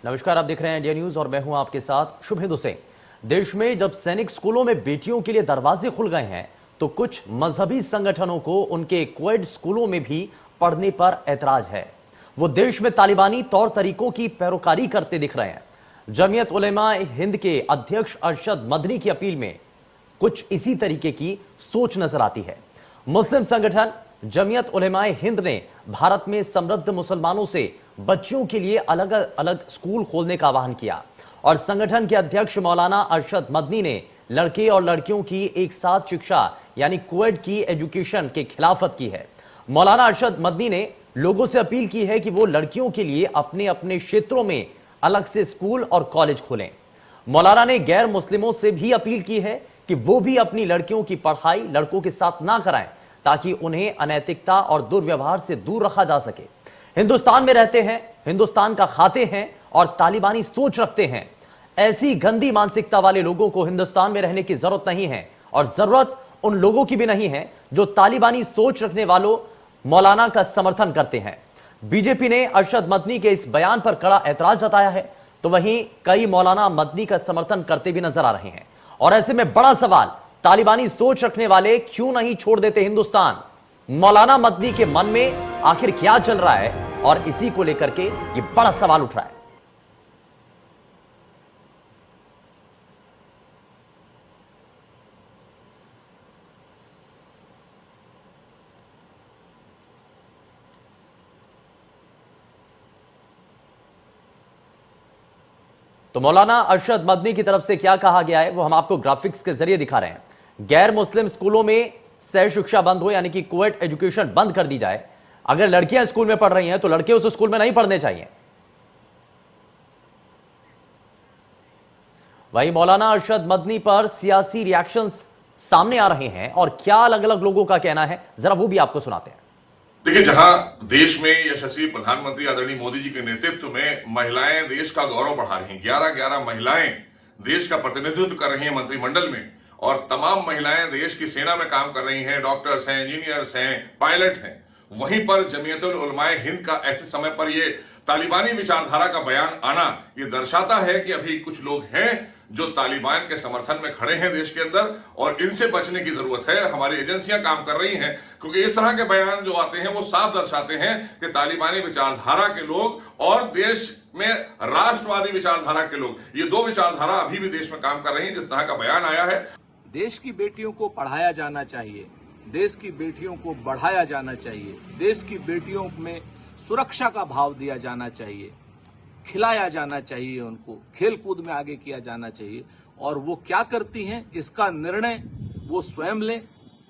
नमस्कार, आप देख रहे हैं इंडिया न्यूज और मैं हूं आपके साथ शुभेंदु सिंह। देश में जब सैनिक स्कूलों में बेटियों के लिए दरवाजे खुल गए हैं तो कुछ मजहबी संगठनों को उनके क्वेड स्कूलों में भी पढ़ने पर ऐतराज है। वो देश में तालिबानी तौर तरीकों की पैरोकारी करते दिख रहे हैं। जमीयत उलेमा हिंद के अध्यक्ष अरशद मदनी की अपील में कुछ इसी तरीके की सोच नजर आती है। मुस्लिम संगठन जमीयत उलेमा हिंद ने भारत में समृद्ध मुसलमानों से बच्चियों के लिए अलग अलग स्कूल खोलने का आह्वान किया और संगठन के अध्यक्ष मौलाना अरशद मदनी ने लड़के और लड़कियों की एक साथ शिक्षा यानी क्वेड की एजुकेशन के खिलाफत की है। मौलाना अरशद मदनी ने लोगों से अपील की है कि वो लड़कियों के लिए अपने अपने क्षेत्रों में अलग से स्कूल और कॉलेज खोलें। मौलाना ने गैर मुस्लिमों से भी अपील की है कि वो भी अपनी लड़कियों की पढ़ाई लड़कों के साथ ना कराएं ताकि उन्हें अनैतिकता और दुर्व्यवहार से दूर रखा जा सके। हिंदुस्तान में रहते हैं, हिंदुस्तान का खाते हैं और तालिबानी सोच रखते हैं। ऐसी गंदी मानसिकता वाले लोगों को हिंदुस्तान में रहने की जरूरत नहीं है और जरूरत उन लोगों की भी नहीं है जो तालिबानी सोच रखने वालों मौलाना का समर्थन करते हैं। बीजेपी ने अरशद मदनी के इस बयान पर कड़ा ऐतराज जताया है तो वहीं कई मौलाना मदनी का समर्थन करते भी नजर आ रहे हैं। और ऐसे में बड़ा सवाल, तालिबानी सोच रखने वाले क्यों नहीं छोड़ देते हिंदुस्तान? मौलाना मदनी के मन में आखिर क्या चल रहा है और इसी को लेकर के ये बड़ा सवाल उठ रहा है। तो मौलाना अरशद मदनी की तरफ से क्या कहा गया है वो हम आपको ग्राफिक्स के जरिए दिखा रहे हैं। गैर मुस्लिम स्कूलों में सह शिक्षा बंद हो यानी कि क्वेड एजुकेशन बंद कर दी जाए। अगर लड़कियां स्कूल में पढ़ रही हैं तो लड़के उस स्कूल में नहीं पढ़ने चाहिए। वही मौलाना अरशद मदनी पर सियासी रिएक्शंस सामने आ रहे हैं और क्या अलग अलग लोगों का कहना है जरा वो भी आपको सुनाते हैं। देखिए, जहां देश में यशस्वी प्रधानमंत्री आदरणीय मोदी जी के नेतृत्व में महिलाएं देश का गौरव बढ़ा रही हैं, 11-11 महिलाएं देश का प्रतिनिधित्व कर रही हैं मंत्रिमंडल में और तमाम महिलाएं देश की सेना में काम कर रही हैं, डॉक्टर्स हैं, इंजीनियर्स हैं, पायलट हैं। वहीं पर जमीयतुल उलमाए हिंद का ऐसे समय पर ये तालिबानी विचारधारा का बयान आना ये दर्शाता है कि अभी कुछ लोग हैं जो तालिबान के समर्थन में खड़े हैं देश के अंदर और इनसे बचने की जरूरत है। हमारी एजेंसियां काम कर रही हैं क्योंकि इस तरह के बयान जो आते हैं वो साफ दर्शाते हैं कि तालिबानी विचारधारा के लोग और देश में राष्ट्रवादी विचारधारा के लोग, ये दो विचारधारा अभी भी देश में काम कर रही है। जिस तरह का बयान आया है, देश की बेटियों को पढ़ाया जाना चाहिए, देश की बेटियों को बढ़ाया जाना चाहिए, देश की बेटियों में सुरक्षा का भाव दिया जाना चाहिए, खिलाया जाना चाहिए, उनको खेल कूद में आगे किया जाना चाहिए। और वो क्या करती हैं इसका निर्णय वो स्वयं लें,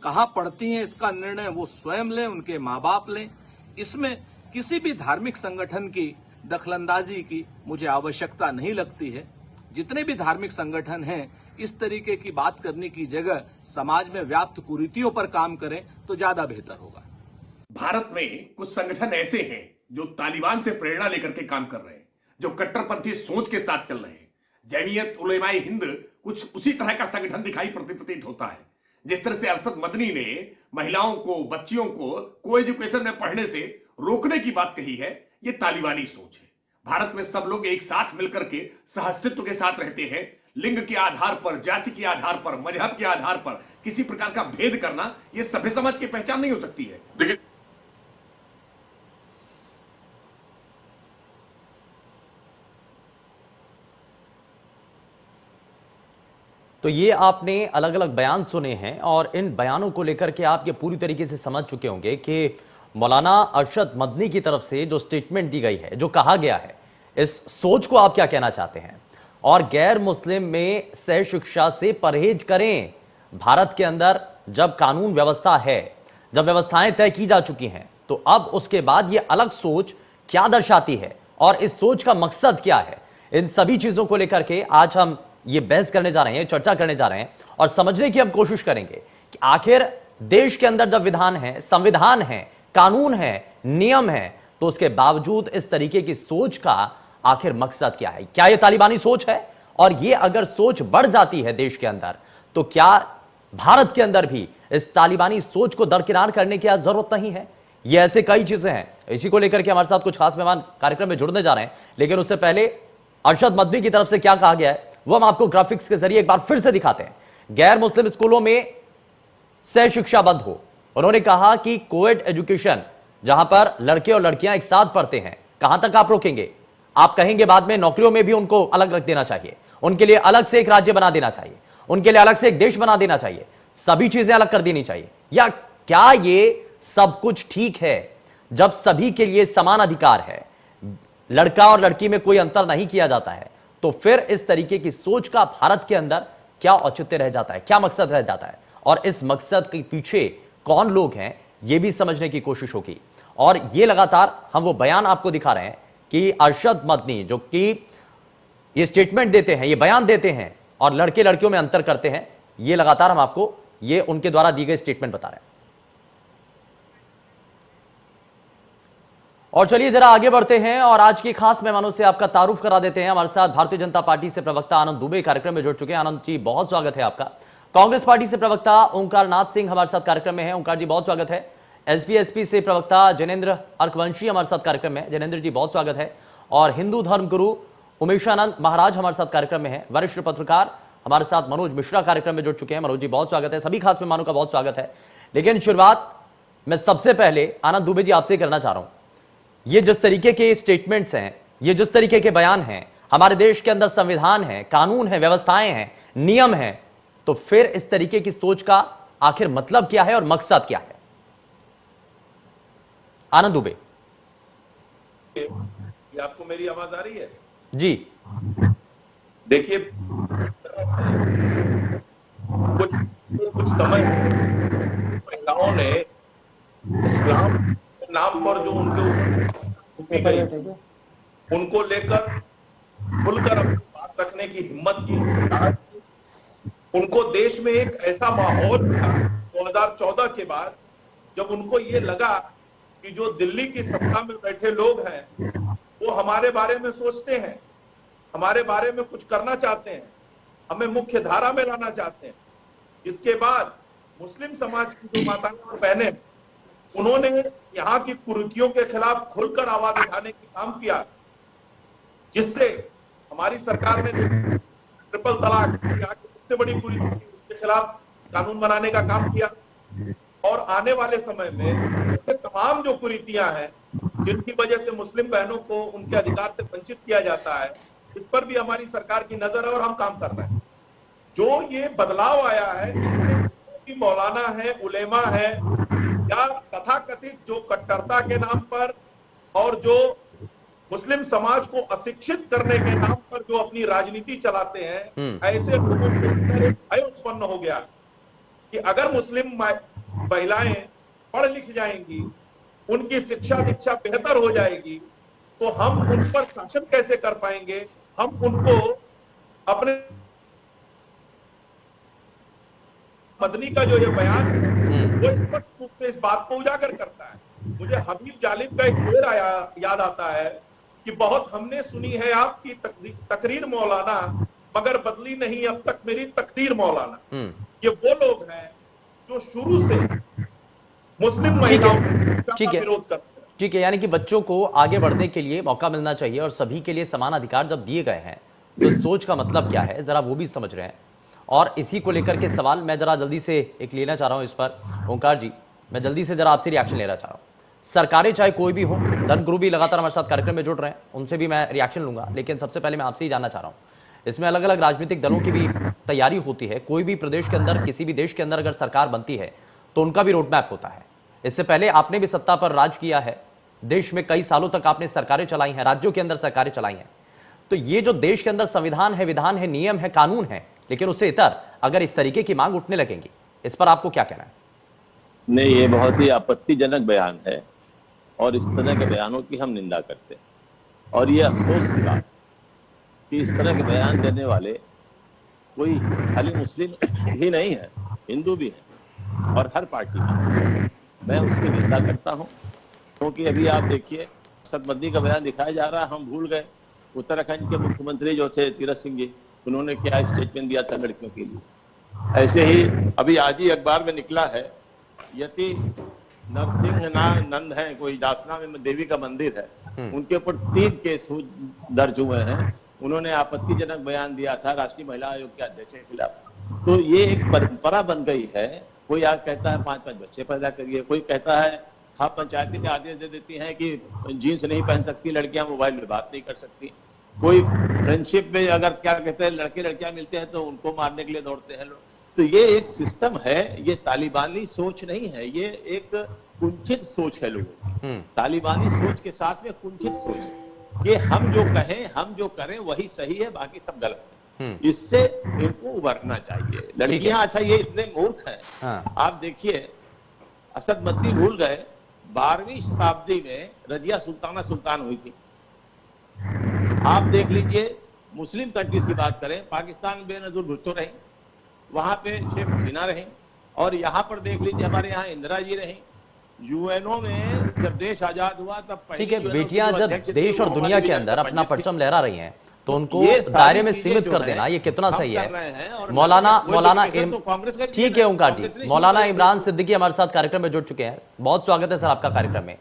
कहाँ पढ़ती हैं इसका निर्णय वो स्वयं लें, उनके माँ बाप लें। इसमें किसी भी धार्मिक संगठन की दखलंदाजी की मुझे आवश्यकता नहीं लगती है। जितने भी धार्मिक संगठन हैं इस तरीके की बात करने की जगह समाज में व्याप्त कुरीतियों पर काम करें तो ज्यादा बेहतर होगा। भारत में कुछ संगठन ऐसे हैं जो तालिबान से प्रेरणा लेकर के काम कर रहे हैं, जो कट्टरपंथी सोच के साथ चल रहे हैं। जमीयत उलेमाए हिंद कुछ उसी तरह का संगठन दिखाई प्रतीत होता है। जिस तरह से अरशद मदनी ने महिलाओं को, बच्चियों को को एजुकेशन में पढ़ने से रोकने की बात कही है, ये तालिबानी सोच है। भारत में सब लोग एक साथ मिलकर के सहअस्तित्व के साथ रहते हैं। लिंग के आधार पर, जाति के आधार पर, मजहब के आधार पर किसी प्रकार का भेद करना यह सभ्य समाज की पहचान नहीं हो सकती है। देखिए, तो ये आपने अलग अलग बयान सुने हैं और इन बयानों को लेकर के आप ये पूरी तरीके से समझ चुके होंगे कि मौलाना अरशद मदनी की तरफ से जो स्टेटमेंट दी गई है, जो कहा गया है, इस सोच को आप क्या कहना चाहते हैं। और गैर मुस्लिम में सह शिक्षा से परहेज करें। भारत के अंदर जब कानून व्यवस्था है, जब व्यवस्थाएं तय की जा चुकी हैं, तो अब उसके बाद ये अलग सोच क्या दर्शाती है और इस सोच का मकसद क्या है, इन सभी चीजों को लेकर के आज हम ये बहस करने जा रहे हैं, चर्चा करने जा रहे हैं और समझने की हम कोशिश करेंगे कि आखिर देश के अंदर जब विधान है, संविधान है, कानून है, नियम है, तो उसके बावजूद इस तरीके की सोच का आखिर मकसद क्या है। क्या यह तालिबानी सोच है? और ये अगर सोच बढ़ जाती है देश के अंदर तो क्या भारत के अंदर भी इस तालिबानी सोच को दरकिनार करने की जरूरत नहीं है? ये ऐसे कई चीजें हैं, इसी को लेकर के हमारे साथ कुछ खास मेहमान कार्यक्रम में जुड़ने जा रहे हैं। लेकिन उससे पहले अरशद मदनी की तरफ से क्या कहा गया है वो हम आपको ग्राफिक्स के जरिए एक बार फिर से दिखाते हैं। गैर मुस्लिम स्कूलों में सह शिक्षा बंद हो। उन्होंने कहा कि कोएड एजुकेशन जहां पर लड़के और लड़कियां एक साथ पढ़ते हैं, कहां तक आप रोकेंगे? आप कहेंगे बाद में नौकरियों में भी उनको अलग रख देना चाहिए, उनके लिए अलग से एक राज्य बना देना चाहिए, उनके लिए अलग से एक देश बना देना चाहिए, सभी चीजें अलग कर देनी चाहिए। या क्या ये सब कुछ ठीक है जब सभी के लिए समान अधिकार है, लड़का और लड़की में कोई अंतर नहीं किया जाता है? तो फिर इस तरीके की सोच का भारत के अंदर क्या औचित्य रह जाता है, क्या मकसद रह जाता है, और इस मकसद के पीछे कौन लोग हैं यह भी समझने की कोशिश होगी। और ये लगातार हम वो बयान आपको दिखा रहे हैं कि अरशद मदनी जो कि ये स्टेटमेंट देते हैं, ये बयान देते हैं और लड़के लड़कियों में अंतर करते हैं, ये लगातार हम आपको ये उनके द्वारा दी गई स्टेटमेंट बता रहे हैं। और चलिए जरा आगे बढ़ते हैं और आज की खास मेहमानों से आपका तारुफ करा देते हैं। हमारे साथ भारतीय जनता पार्टी से प्रवक्ता आनंद दुबे कार्यक्रम में जुड़ चुके हैं। आनंद जी बहुत स्वागत है आपका। कांग्रेस पार्टी से प्रवक्ता ओंकार नाथ सिंह हमारे साथ कार्यक्रम में है। ओंकार जी बहुत स्वागत है। एसपी से प्रवक्ता जैनेन्द्र अर्कवंशी हमारे साथ कार्यक्रम में है। जैनेन्द्र जी बहुत स्वागत है। और हिंदू धर्म गुरु उमेशानंद महाराज हमारे साथ कार्यक्रम में है। वरिष्ठ पत्रकार हमारे साथ मनोज मिश्रा कार्यक्रम में जुड़ चुके हैं। मनोज जी बहुत स्वागत है। सभी खास मेहमानों का बहुत स्वागत है। लेकिन शुरुआत मैं सबसे पहले आनंद दुबे जी आपसे करना चाह रहा हूं। ये जिस तरीके के स्टेटमेंट्स हैं, ये जिस तरीके के बयान हैं, हमारे देश के अंदर संविधान है, कानून है, व्यवस्थाएं हैं, नियम हैं, तो फिर इस तरीके की सोच का आखिर मतलब क्या है और मकसद क्या है? आनंद दुबे ये आपको मेरी आवाज आ रही है? जी देखिए, कुछ समय महिलाओं ने इस्लाम के नाम पर जो उनके गई, उनको लेकर खुलकर अपनी बात रखने की हिम्मत की। उनको देश में एक ऐसा माहौल था 2014 के बाद, जब उनको ये लगा कि जो दिल्ली की सत्ता में बैठे लोग हैं वो हमारे बारे में सोचते हैं, हमारे बारे में कुछ करना चाहते हैं, हमें मुख्य धारा में लाना चाहते हैं। जिसके बाद मुस्लिम समाज की जो माताएं और बहनें, उन्होंने यहाँ की कुरीतियों के खिलाफ खुलकर आवाज उठाने की काम किया, जिससे हमारी सरकार ने ट्रिपल तलाक, यहाँ की सबसे बड़ी कुरीति के खिलाफ कानून बनाने का काम किया। और आने वाले समय में ऐसे तमाम जो कुरीतियां हैं जिनकी वजह से मुस्लिम बहनों को उनके अधिकार से वंचित किया जाता है, इस पर भी हमारी सरकार की नजर है और हम काम कर रहे हैं। जो ये बदलाव आया है इसमें भी मौलाना है, उलेमा है, या तथाकथित जो कट्टरता के नाम पर और जो मुस्लिम समाज को अशिक्षित करने के नाम पर जो अपनी राजनीति चलाते हैं, ऐसे लोगों के अंदर एक भय उत्पन्न हो गया कि अगर मुस्लिम महिलाएं पढ़ लिख जाएंगी, उनकी शिक्षा दीक्षा बेहतर हो जाएगी, तो हम उन पर शासन कैसे कर पाएंगे? हम उनको अपने मदनी का जो ये बयान है वो स्पष्ट रूप से इस बात को उजागर करता है। मुझे हबीब जालिब का एक शेर याद आता है कि बहुत हमने सुनी है आपकी तकरीर मौलाना, मगर बदली नहीं अब तक मेरी तकदीर मौलाना। ये वो लोग हैं जो शुरू से मुस्लिम महिलाओं का विरोध करते हैं। ठीक है, यानी कि बच्चों को आगे बढ़ने के लिए मौका मिलना चाहिए और सभी के लिए समान अधिकार जब दिए गए हैं तो सोच का मतलब क्या है जरा वो भी समझ रहे हैं। और इसी को लेकर के सवाल मैं जरा जल्दी से एक लेना चाह रहा हूं इस पर। ओंकार जी मैं जल्दी से जरा आपसे रिएक्शन लेना चाह रहा हूं। सरकारें चाहे कोई भी हो, धर्मगुरु भी लगातार हमारे साथ कार्यक्रम में जुड़ रहे हैं, उनसे भी मैं रिएक्शन लूंगा, लेकिन सबसे पहले मैं आपसे ही जानना चाह रहा हूं। इसमें अलग अलग राजनीतिक दलों की भी तैयारी होती है। कोई भी प्रदेश के अंदर, किसी भी देश के अंदर अगर सरकार बनती है तो उनका भी रोड मैप होता है। इससे पहले आपने भी सत्ता पर राज किया है, देश में कई सालों तक आपने सरकारें चलाई हैं, राज्यों के अंदर सरकारें चलाई हैं। तो ये जो देश के अंदर संविधान है, विधान है, नियम है, कानून है, लेकिन उससे इतर अगर इस तरीके की मांग उठने लगेंगी, इस पर आपको क्या कहना है? नहीं, ये बहुत ही आपत्तिजनक बयान है और इस तरह के बयानों की हम निंदा करते हैं। और ये अफसोस की बात कि इस तरह के बयान देने वाले कोई खाली मुस्लिम ही नहीं है, हिंदू भी है और हर पार्टी में। मैं उसकी निंदा करता हूँ, क्योंकि अभी आप देखिए अरशद मदनी का बयान दिखाया जा रहा है। हम भूल गए उत्तराखंड के मुख्यमंत्री जो थे तीरथ सिंह जी, उन्होंने क्या स्टेटमेंट दिया था लड़कियों के लिए। ऐसे ही अभी आज ही अखबार में निकला है, यति नरसिंह नंद है, कोई डासना में देवी का मंदिर है, उनके ऊपर 3 केस दर्ज हुए हैं। उन्होंने आपत्तिजनक बयान दिया था राष्ट्रीय महिला आयोग के अध्यक्ष के खिलाफ। तो ये एक परंपरा बन गई है। कोई आज कहता है 5-5 बच्चे पैदा करिए, कोई कहता है हाँ पंचायतें आदेश दे देती हैं कि जीन्स नहीं पहन सकती लड़कियां, मोबाइल में बात नहीं कर सकती। कोई फ्रेंडशिप में अगर क्या कहते हैं लड़के लड़कियां मिलते हैं तो उनको मारने के लिए दौड़ते हैं लोग। तो ये एक सिस्टम है, ये तालिबानी सोच नहीं है, ये एक कुंठित सोच है लोगों की। तालिबानी सोच के साथ में कुंठित सोच है कि हम जो कहें हम जो करें वही सही है, बाकी सब गलत है। इससे इनको उभरना चाहिए। लड़कियां अच्छा ये इतने मूर्ख हैं। हाँ। आप देखिए असद मद्दी भूल गए 12वीं शताब्दी में रजिया सुल्ताना सुल्तान हुई थी। आप देख लीजिए मुस्लिम कंट्रीज की बात करें, पाकिस्तान में बेनजीर भुट्टो रही, वहां पे शेख हसीना रही, और यहाँ पर देख लीजिए हमारे यहाँ इंदिरा जी रही। यूएनओ में जब देश आजाद हुआ तब ठीक है, बेटियां जब देश और दुनिया के अंदर अपना परचम लहरा रही हैं तो उनको दायरे में सीमित कर देना ये कितना सही है। मौलाना ठीक है ओंकार जी, मौलाना इमरान सिद्दीकी हमारे साथ कार्यक्रम में जुड़ चुके हैं। बहुत स्वागत है सर आपका कार्यक्रम में।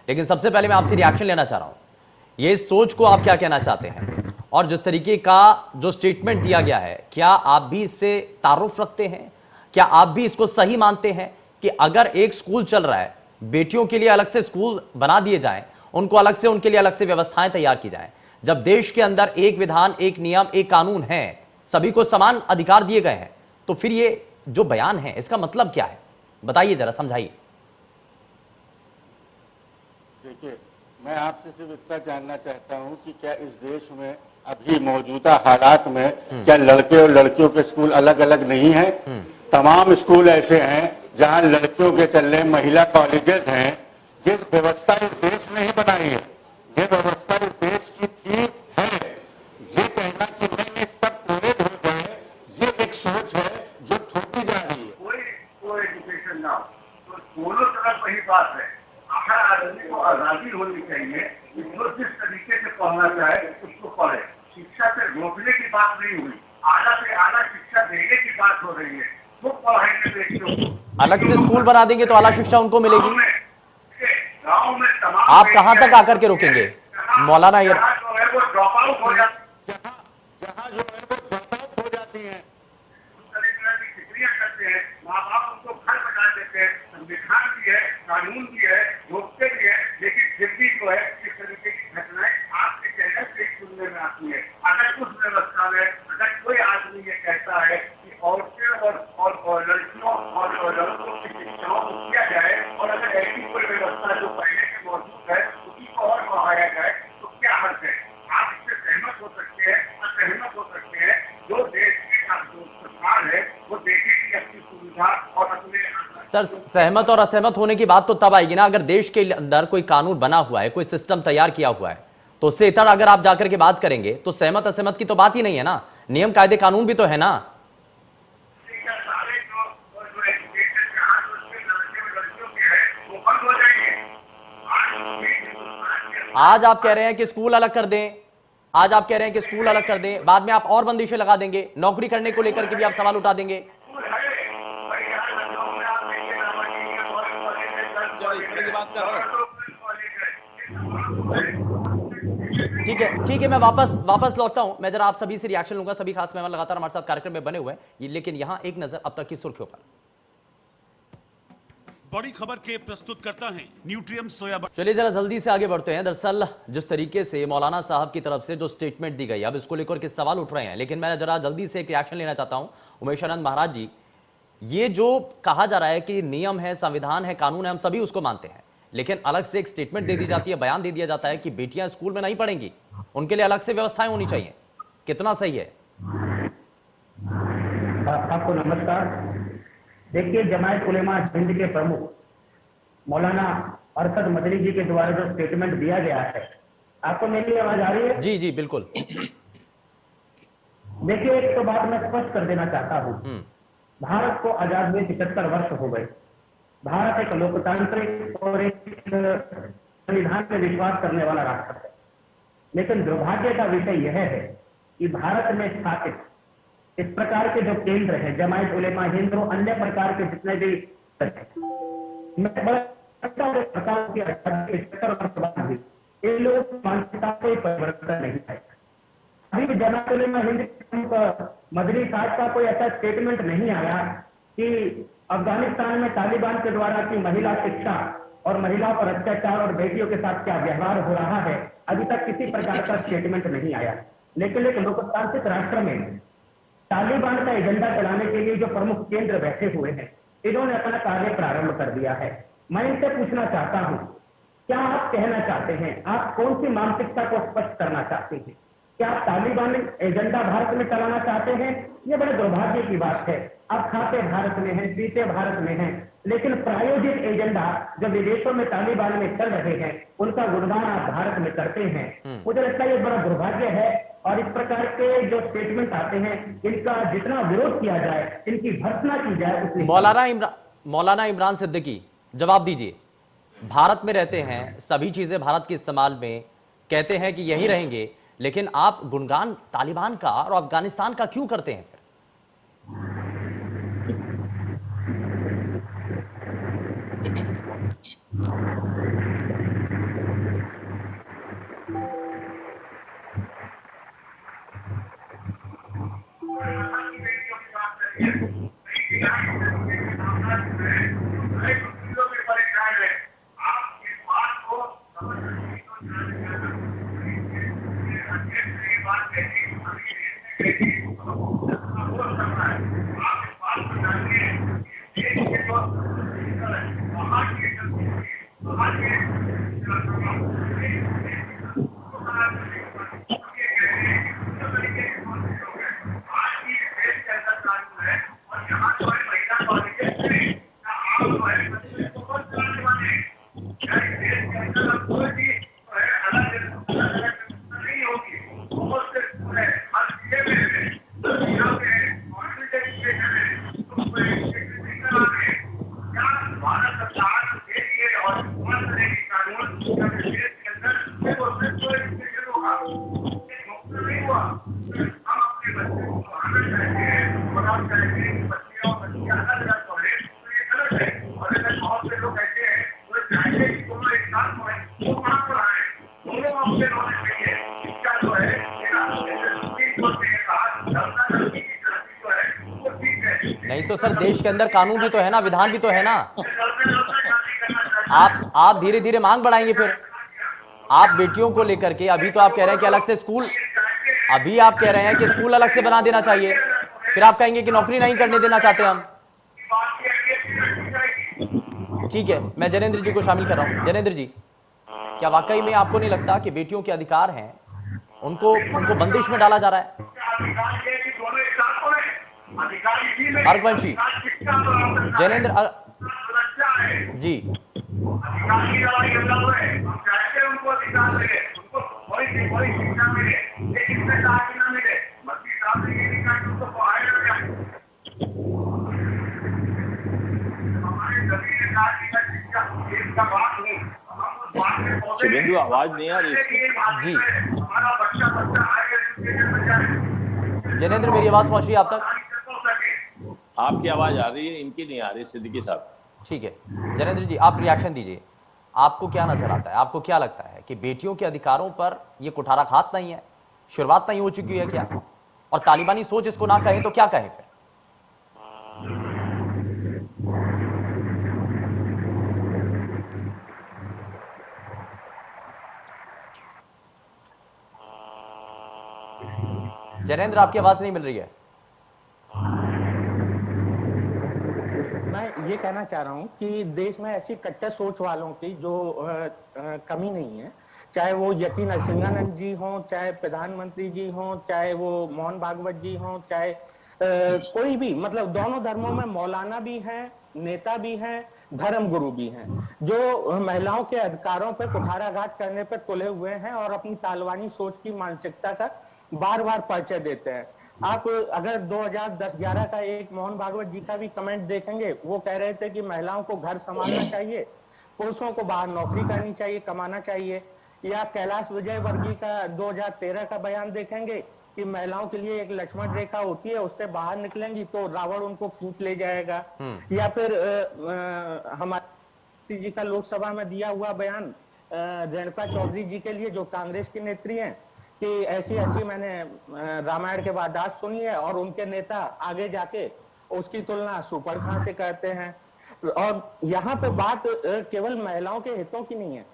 लेकिन सबसे पहले मैं आपसे रिएक्शन लेना चाह रहा हूं, ये सोच को आप क्या कहना चाहते हैं, और जिस तरीके का जो स्टेटमेंट दिया गया है क्या आप भी इससे तारुफ रखते हैं? क्या आप भी इसको सही मानते हैं कि अगर एक स्कूल चल रहा है, बेटियों के लिए अलग से स्कूल बना दिए जाएं, उनको अलग से, उनके लिए अलग से व्यवस्थाएं तैयार की जाएं? जब देश के अंदर एक विधान, एक नियम, एक कानून है, सभी को समान अधिकार दिए गए हैं, तो फिर ये जो बयान है इसका मतलब क्या है? बताइए जरा, समझाइए। देखिए, मैं आपसे सिर्फ इतना जानना चाहता हूं कि क्या इस देश में अभी मौजूदा हालात में क्या लड़के और लड़कियों के स्कूल अलग अलग नहीं है? तमाम स्कूल ऐसे हैं जहां लड़कियों के चलने महिला कॉलेजेस हैं। ये व्यवस्था इस देश ने ही बनाई है, ये व्यवस्था इस देश की थी है। ये कहना कि नहीं सब पूरे हो जाए, ये एक सोच है जो थोपी जा रही है। कोई एजुकेशन ना हो तो दोनों तरफ वही बात है। हर आदमी को आजादी होनी चाहिए कि जो जिस तरीके से पढ़ना चाहे उसको पढ़े। शिक्षा से रोकने की बात नहीं हुई, आला से आला शिक्षा देने की बात हो रही है। वो पढ़ाएंगे बेटियों को, अलग से स्कूल बना देंगे तो आला शिक्षा उनको मिलेगी। गाँव में तमाम आप कहां तक आकर के रोकेंगे मौलाना? ये जो है वो ड्रॉप आउट हो जाती है, जहाँ जो है वो ड्रॉप आउट हो जाती है, फिक्रियां करते हैं, माँ बाप उनको घर बना देते हैं। संविधान भी है, कानून भी है, रोकते भी है, लेकिन फिर भी जो है इस तरीके की घटनाएं आपके चैनल से सुनने में आती है। अगर उस व्यवस्था में अगर कोई आदमी ये कहता है कि औरतें और लड़कियों और लड़कों की शिक्षाओं को किया जाए, और अगर ऐसी कोई व्यवस्था जो पहले से मौजूद है उसी को और बढ़ाया जाए, तो क्या हर्ज है? आप इससे सहमत हो सकते हैं, असहमत हो सकते हैं। जो देश की जो सरकार है वो देखेगी अपनी सुविधा और अपने। सर, सहमत और असहमत होने की बात तो तब आएगी ना अगर देश के अंदर कोई कानून बना हुआ है, कोई सिस्टम तैयार किया हुआ है, तो उससे इतर अगर आप जाकर के बात करेंगे तो सहमत असहमत की तो बात ही नहीं है ना। नियम कायदे कानून भी तो है ना। आज आप कह रहे हैं कि स्कूल अलग कर दें, आज आप कह रहे हैं कि स्कूल अलग कर दें, बाद में आप और बंदिशें लगा देंगे, नौकरी करने को लेकर के भी आप सवाल उठा देंगे। इस तरह की बात कर रहे हैं। ठीक है, मैं वापस लौटता हूं। मैं जरा आप सभी से रिएक्शन लूंगा। सभी खास मेहमान लगातार हमारे साथ कार्यक्रम में बने हुए हैं, लेकिन यहां एक नजर अब तक की सुर्खियों पर। बड़ी खबर के प्रस्तुत करता है न्यूट्रियम सोया। चलिए जरा जल्दी से आगे बढ़ते हैं। दरअसल जिस तरीके से मौलाना साहब की तरफ से जो स्टेटमेंट दी गई, अब इसको लेकर के सवाल उठ रहे हैं, लेकिन मैं जरा जल्दी से एक रिएक्शन लेना चाहता हूं। उमेश आनंद महाराज जी, ये जो कहा जा रहा है कि नियम है, संविधान है, कानून है, हम सभी उसको मानते हैं, लेकिन अलग से एक स्टेटमेंट दे दी जाती है, बयान दे दिया जाता है कि बेटियां स्कूल में नहीं पढ़ेंगी, उनके लिए अलग से व्यवस्थाएं होनी चाहिए। कितना सही है? आपको नमस्कार। देखिए, जमायत उलेमा हिंद के प्रमुख मौलाना अरशद मदनी जी के द्वारा जो स्टेटमेंट दिया गया है, आपको मेरी आवाज आ रही है? जी जी बिल्कुल। देखिए, एक तो बात मैं स्पष्ट कर देना चाहता हूँ, भारत को आजाद हुए 75 वर्ष हो गए। भारत एक लोकतांत्रिक और एक संविधान में विश्वास करने वाला राष्ट्र है, लेकिन दुर्भाग्य का विषय यह है कि भारत में स्थापित इस प्रकार के जो केंद्र है, जमायत उलेमा हिंद और अन्य प्रकार के जितने भी प्रकार की 75 वर्ष बाद भी इन लोगों की मानसिकता कोई परिवर्तन नहीं आएगा। अभी अभी जमात उलेमा हिंद मदनी साहब का कोई ऐसा स्टेटमेंट नहीं आया कि अफगानिस्तान में तालिबान के द्वारा की महिला शिक्षा और महिलाओं पर अत्याचार और बेटियों के साथ क्या व्यवहार हो रहा है, अभी तक किसी प्रकार का स्टेटमेंट नहीं आया। लेकिन एक लोकतांत्रिक राष्ट्र में तालिबान का एजेंडा चलाने के लिए जो प्रमुख केंद्र बैठे हुए हैं, इन्होंने अपना कार्य प्रारंभ कर दिया है। मैं इनसे पूछना चाहता हूं, क्या आप कहना चाहते हैं, आप कौन सी मानसिकता को स्पष्ट करना चाहते हैं? क्या आप तालिबान एजेंडा भारत में चलाना चाहते हैं? ये बड़े दुर्भाग्य की बात है। आप खाते भारत में हैं, पीते भारत में हैं, लेकिन प्रायोजित एजेंडा जो विदेशों में तालिबान में चल रहे हैं, उनका गुणगान आप भारत में करते हैं। मुझे लगता है ये बड़ा दुर्भाग्य है और इस प्रकार के जो स्टेटमेंट आते हैं, इनका जितना विरोध किया जाए, इनकी भर्त्सना की जाए उतनी। मौलाना इमरान सिद्दीकी, जवाब दीजिए। भारत में रहते हैं, सभी चीजें भारत के इस्तेमाल में, कहते हैं कि यही रहेंगे, लेकिन आप गुणगान तालिबान का और अफगानिस्तान का क्यों करते हैं फिर? नहीं तो सर, देश के अंदर कानून भी तो है ना, विधान भी तो है ना। आप धीरे धीरे मांग बढ़ाएंगे फिर। आप बेटियों को लेकर के अभी तो आप कह रहे हैं कि अलग से स्कूल, अभी आप कह रहे हैं कि स्कूल अलग से बना देना चाहिए, फिर आप कहेंगे कि नौकरी नहीं करने देना चाहते हम। ठीक है, मैं जनेंद्र जी को शामिल कर रहा हूं। जनेंद्र जी, क्या वाकई में आपको नहीं लगता कि बेटियों के अधिकार हैं, उनको बंदिश में डाला जा रहा है? अर्कवंशी, जनेंद्र जी, शुभेंदु, आवाज नहीं आ रही जी। जनेंद्र, मेरी आवाज पहुंच रही है आप तक? आपकी आवाज आ रही है, इनकी नहीं आ रही, सिद्दीकी साहब। ठीक है, जनेंद्र जी आप रिएक्शन दीजिए। आपको क्या नजर आता है, आपको क्या लगता है कि बेटियों के अधिकारों पर यह कुठाराघात नहीं है, शुरुआत नहीं हो चुकी है क्या? और तालिबानी सोच इसको ना कहें तो क्या कहें फिर? जनेंद्र, आपकी आवाज नहीं मिल रही है। मैं ये कहना चाह रहा हूं कि देश में ऐसी कट्टर सोच वालों की जो कमी नहीं है, चाहे वो यति नरसिंहानंद जी हों, चाहे प्रधानमंत्री जी हों, चाहे वो मोहन भागवत जी हों, चाहे कोई भी, मतलब दोनों धर्मों में मौलाना भी हैं, नेता भी हैं, धर्म गुरु भी हैं, जो महिलाओं के अधिकारों पर कुठाराघात करने पर तुले हुए हैं और अपनी तालिबानी सोच की मानसिकता का बार बार परिचय देते हैं। आप अगर 2010-11 का एक मोहन भागवत जी का भी कमेंट देखेंगे, वो कह रहे थे कि महिलाओं को घर संभालना चाहिए, पुरुषों को बाहर नौकरी करनी चाहिए, कमाना चाहिए। या कैलाश विजयवर्गीय का 2013 का बयान देखेंगे कि महिलाओं के लिए एक लक्ष्मण रेखा होती है, उससे बाहर निकलेंगी तो रावण उनको खींच ले जाएगा। या फिर हमारे जी का लोकसभा में दिया हुआ बयान रेणुका चौधरी जी के लिए, जो कांग्रेस की नेत्री हैं, कि ऐसी ऐसी मैंने रामायण के बाद आज सुनी है, और उनके नेता आगे जाके उसकी तुलना सुपर खां से करते हैं। और यहाँ पे बात केवल महिलाओं के हितों की नहीं है।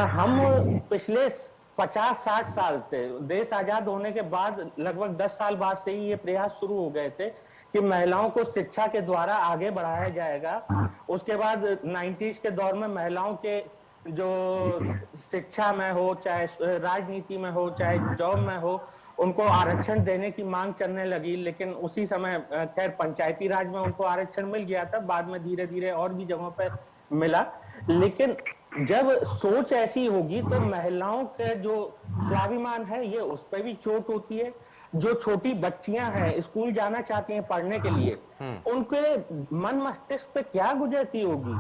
हम पिछले 50-60 साल से, देश आजाद होने के बाद लगभग 10 साल बाद से ही ये प्रयास शुरू हो गए थे कि महिलाओं को शिक्षा के द्वारा आगे बढ़ाया जाएगा। उसके बाद 90s के दौर में महिलाओं के जो शिक्षा में हो, चाहे राजनीति में हो, चाहे जॉब में हो, उनको आरक्षण देने की मांग चलने लगी। लेकिन उसी समय खैर पंचायती राज में उनको आरक्षण मिल गया था, बाद में धीरे धीरे और भी जगहों पर मिला। लेकिन जब सोच ऐसी होगी तो महिलाओं का जो स्वाभिमान है ये उस पर भी चोट होती है। जो छोटी बच्चियां हैं, स्कूल जाना चाहती हैं पढ़ने के लिए, उनके मन मस्तिष्क पे क्या गुजरती होगी,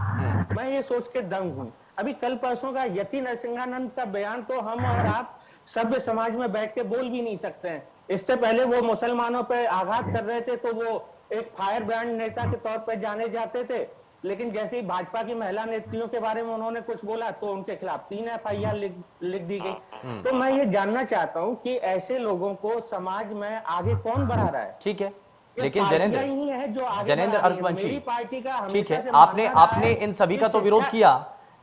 मैं ये सोच के दंग हूं। अभी कल परसों का यति नरसिंहानंद का बयान तो हम और आप सभ्य समाज में बैठ के बोल भी नहीं सकते हैं। इससे पहले वो मुसलमानों पर आघात कर रहे थे तो वो एक फायर ब्रांड नेता के तौर पर जाने जाते थे, लेकिन जैसे ही भाजपा की महिला नेत्रियों के बारे में उन्होंने कुछ बोला तो उनके खिलाफ 3 FIR लिख दी गई। तो मैं ये जानना चाहता हूँ कि ऐसे लोगों को समाज में आगे कौन बढ़ा रहा है? ठीक है, लेकिन जनेंद्र अर्थवंशी, मेरी पार्टी का ठीक है, आपने इन सभी का तो विरोध किया,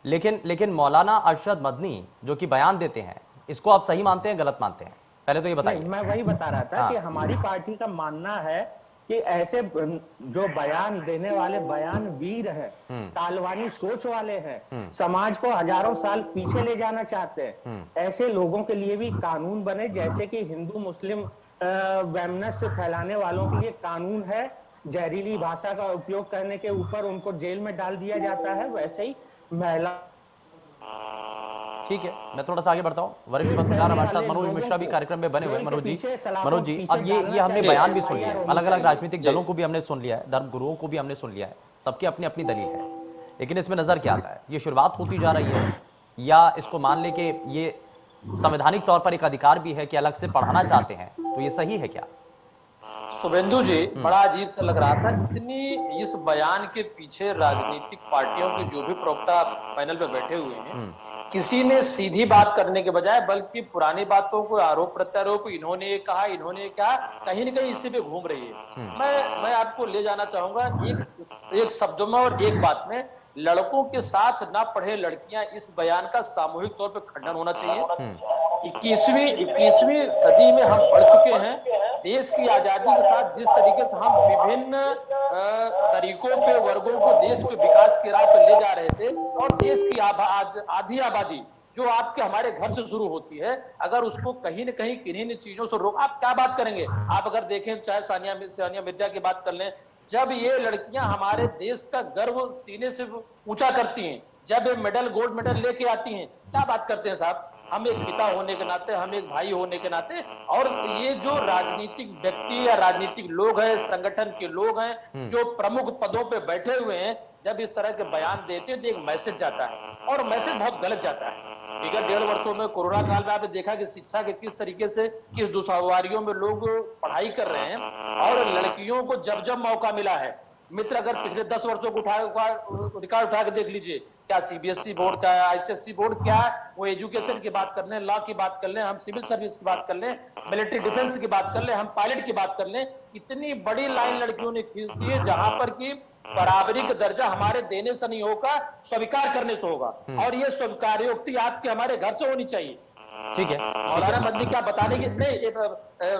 लेकिन मौलाना अरशद मदनी जो कि बयान देते हैं, इसको आप सही मानते हैं, गलत मानते हैं? पहले तो ये बताइए। मैं वही बता रहा था कि हमारी पार्टी का मानना है कि ऐसे जो बयान देने वाले बयान वीर हैं, तालवानी सोच वाले हैं, समाज को हजारों साल पीछे ले जाना चाहते हैं, ऐसे लोगों के लिए भी कानून बने। जैसे कि हिंदू मुस्लिम वैमनस्य फैलाने वालों के लिए कानून है, जहरीली भाषा का उपयोग करने के ऊपर उनको जेल में डाल दिया जाता है, वैसे ही महिला। ठीक है, मैं थोड़ा सा आगे बढ़ता हूँ। वरिष्ठ पत्रकार हमारे साथ मनोज मिश्रा भी कार्यक्रम में बने हुए। मनोज जी, अब ये हमने बयान भी सुन लिया, अलग अलग राजनीतिक दलों को भी हमने सुन लिया है, धर्म गुरुओं को भी हमने सुन लिया है, सबकी अपनी अपनी दलील है। लेकिन इसमें नजर क्या आता है? ये शुरुआत होती जा रही है, या इसको मान ले कि ये संवैधानिक तौर पर एक अधिकार भी है कि अलग से पढ़ाना चाहते हैं, तो ये सही है क्या? शुभेंदु जी, बड़ा अजीब सा लग रहा था। इतनी इस बयान के पीछे राजनीतिक पार्टियों के जो भी प्रवक्ता पैनल पे बैठे हुए हैं, किसी ने सीधी बात करने के बजाय बल्कि पुरानी बातों को आरोप प्रत्यारोप, इन्होंने ये कहा, इन्होंने कहा, कहीं न कहीं इसी पे घूम रही है। मैं आपको ले जाना चाहूंगा एक शब्दों में और एक बात में। लड़कों के साथ ना पढ़े लड़कियां, इस बयान का सामूहिक तौर पर खंडन होना चाहिए। 21वीं सदी में हम बढ़ चुके हैं। देश की आजादी के साथ जिस तरीके से हम विभिन्न तरीकों पे वर्गों को देश के विकास की राह पे ले जा रहे थे, और देश की आधी आबादी जो आपके हमारे घर से शुरू होती है, अगर उसको कहीं न कहीं किन्हीं चीजों से रोक, आप क्या बात करेंगे? आप अगर देखें, चाहे सानिया मिर्जा की बात कर लें, जब ये लड़कियां हमारे देश का गर्व सीने से ऊंचा करती हैं, जब ये मेडल, गोल्ड मेडल लेके आती हैं, क्या बात करते हैं साहब? हम एक पिता होने के नाते, हम एक भाई होने के नाते, और ये जो राजनीतिक व्यक्ति या राजनीतिक लोग हैं, संगठन के लोग हैं जो प्रमुख पदों पे बैठे हुए हैं, जब इस तरह के बयान देते हैं तो एक मैसेज जाता है, और मैसेज बहुत गलत जाता है। विगत 1.5 वर्षों में कोरोना काल में आपने देखा कि शिक्षा के किस तरीके से, किस दुश्वारियों में लोग पढ़ाई कर रहे हैं, और लड़कियों को जब जब मौका मिला है, मित्र अगर पिछले 10 वर्षों को रिकॉर्ड उठा के देख लीजिए, क्या सीबीएसई बोर्ड का, आईसीएसई बोर्ड, क्या वो एजुकेशन की बात कर लें, लॉ की बात कर लें, हम सिविल सर्विस की बात कर लें, मिलिट्री डिफेंस की बात कर लें, हम पायलट की बात कर लें, इतनी बड़ी लाइन लड़कियों ने खींच दी है, जहां पर कि बराबरी का दर्जा हमारे देने से नहीं होगा, स्वीकार करने से होगा, और ये स्वीकार्योक्ति आपके हमारे घर से होनी चाहिए। ठीक है, मौलाना मदनी क्या बताने की नहीं,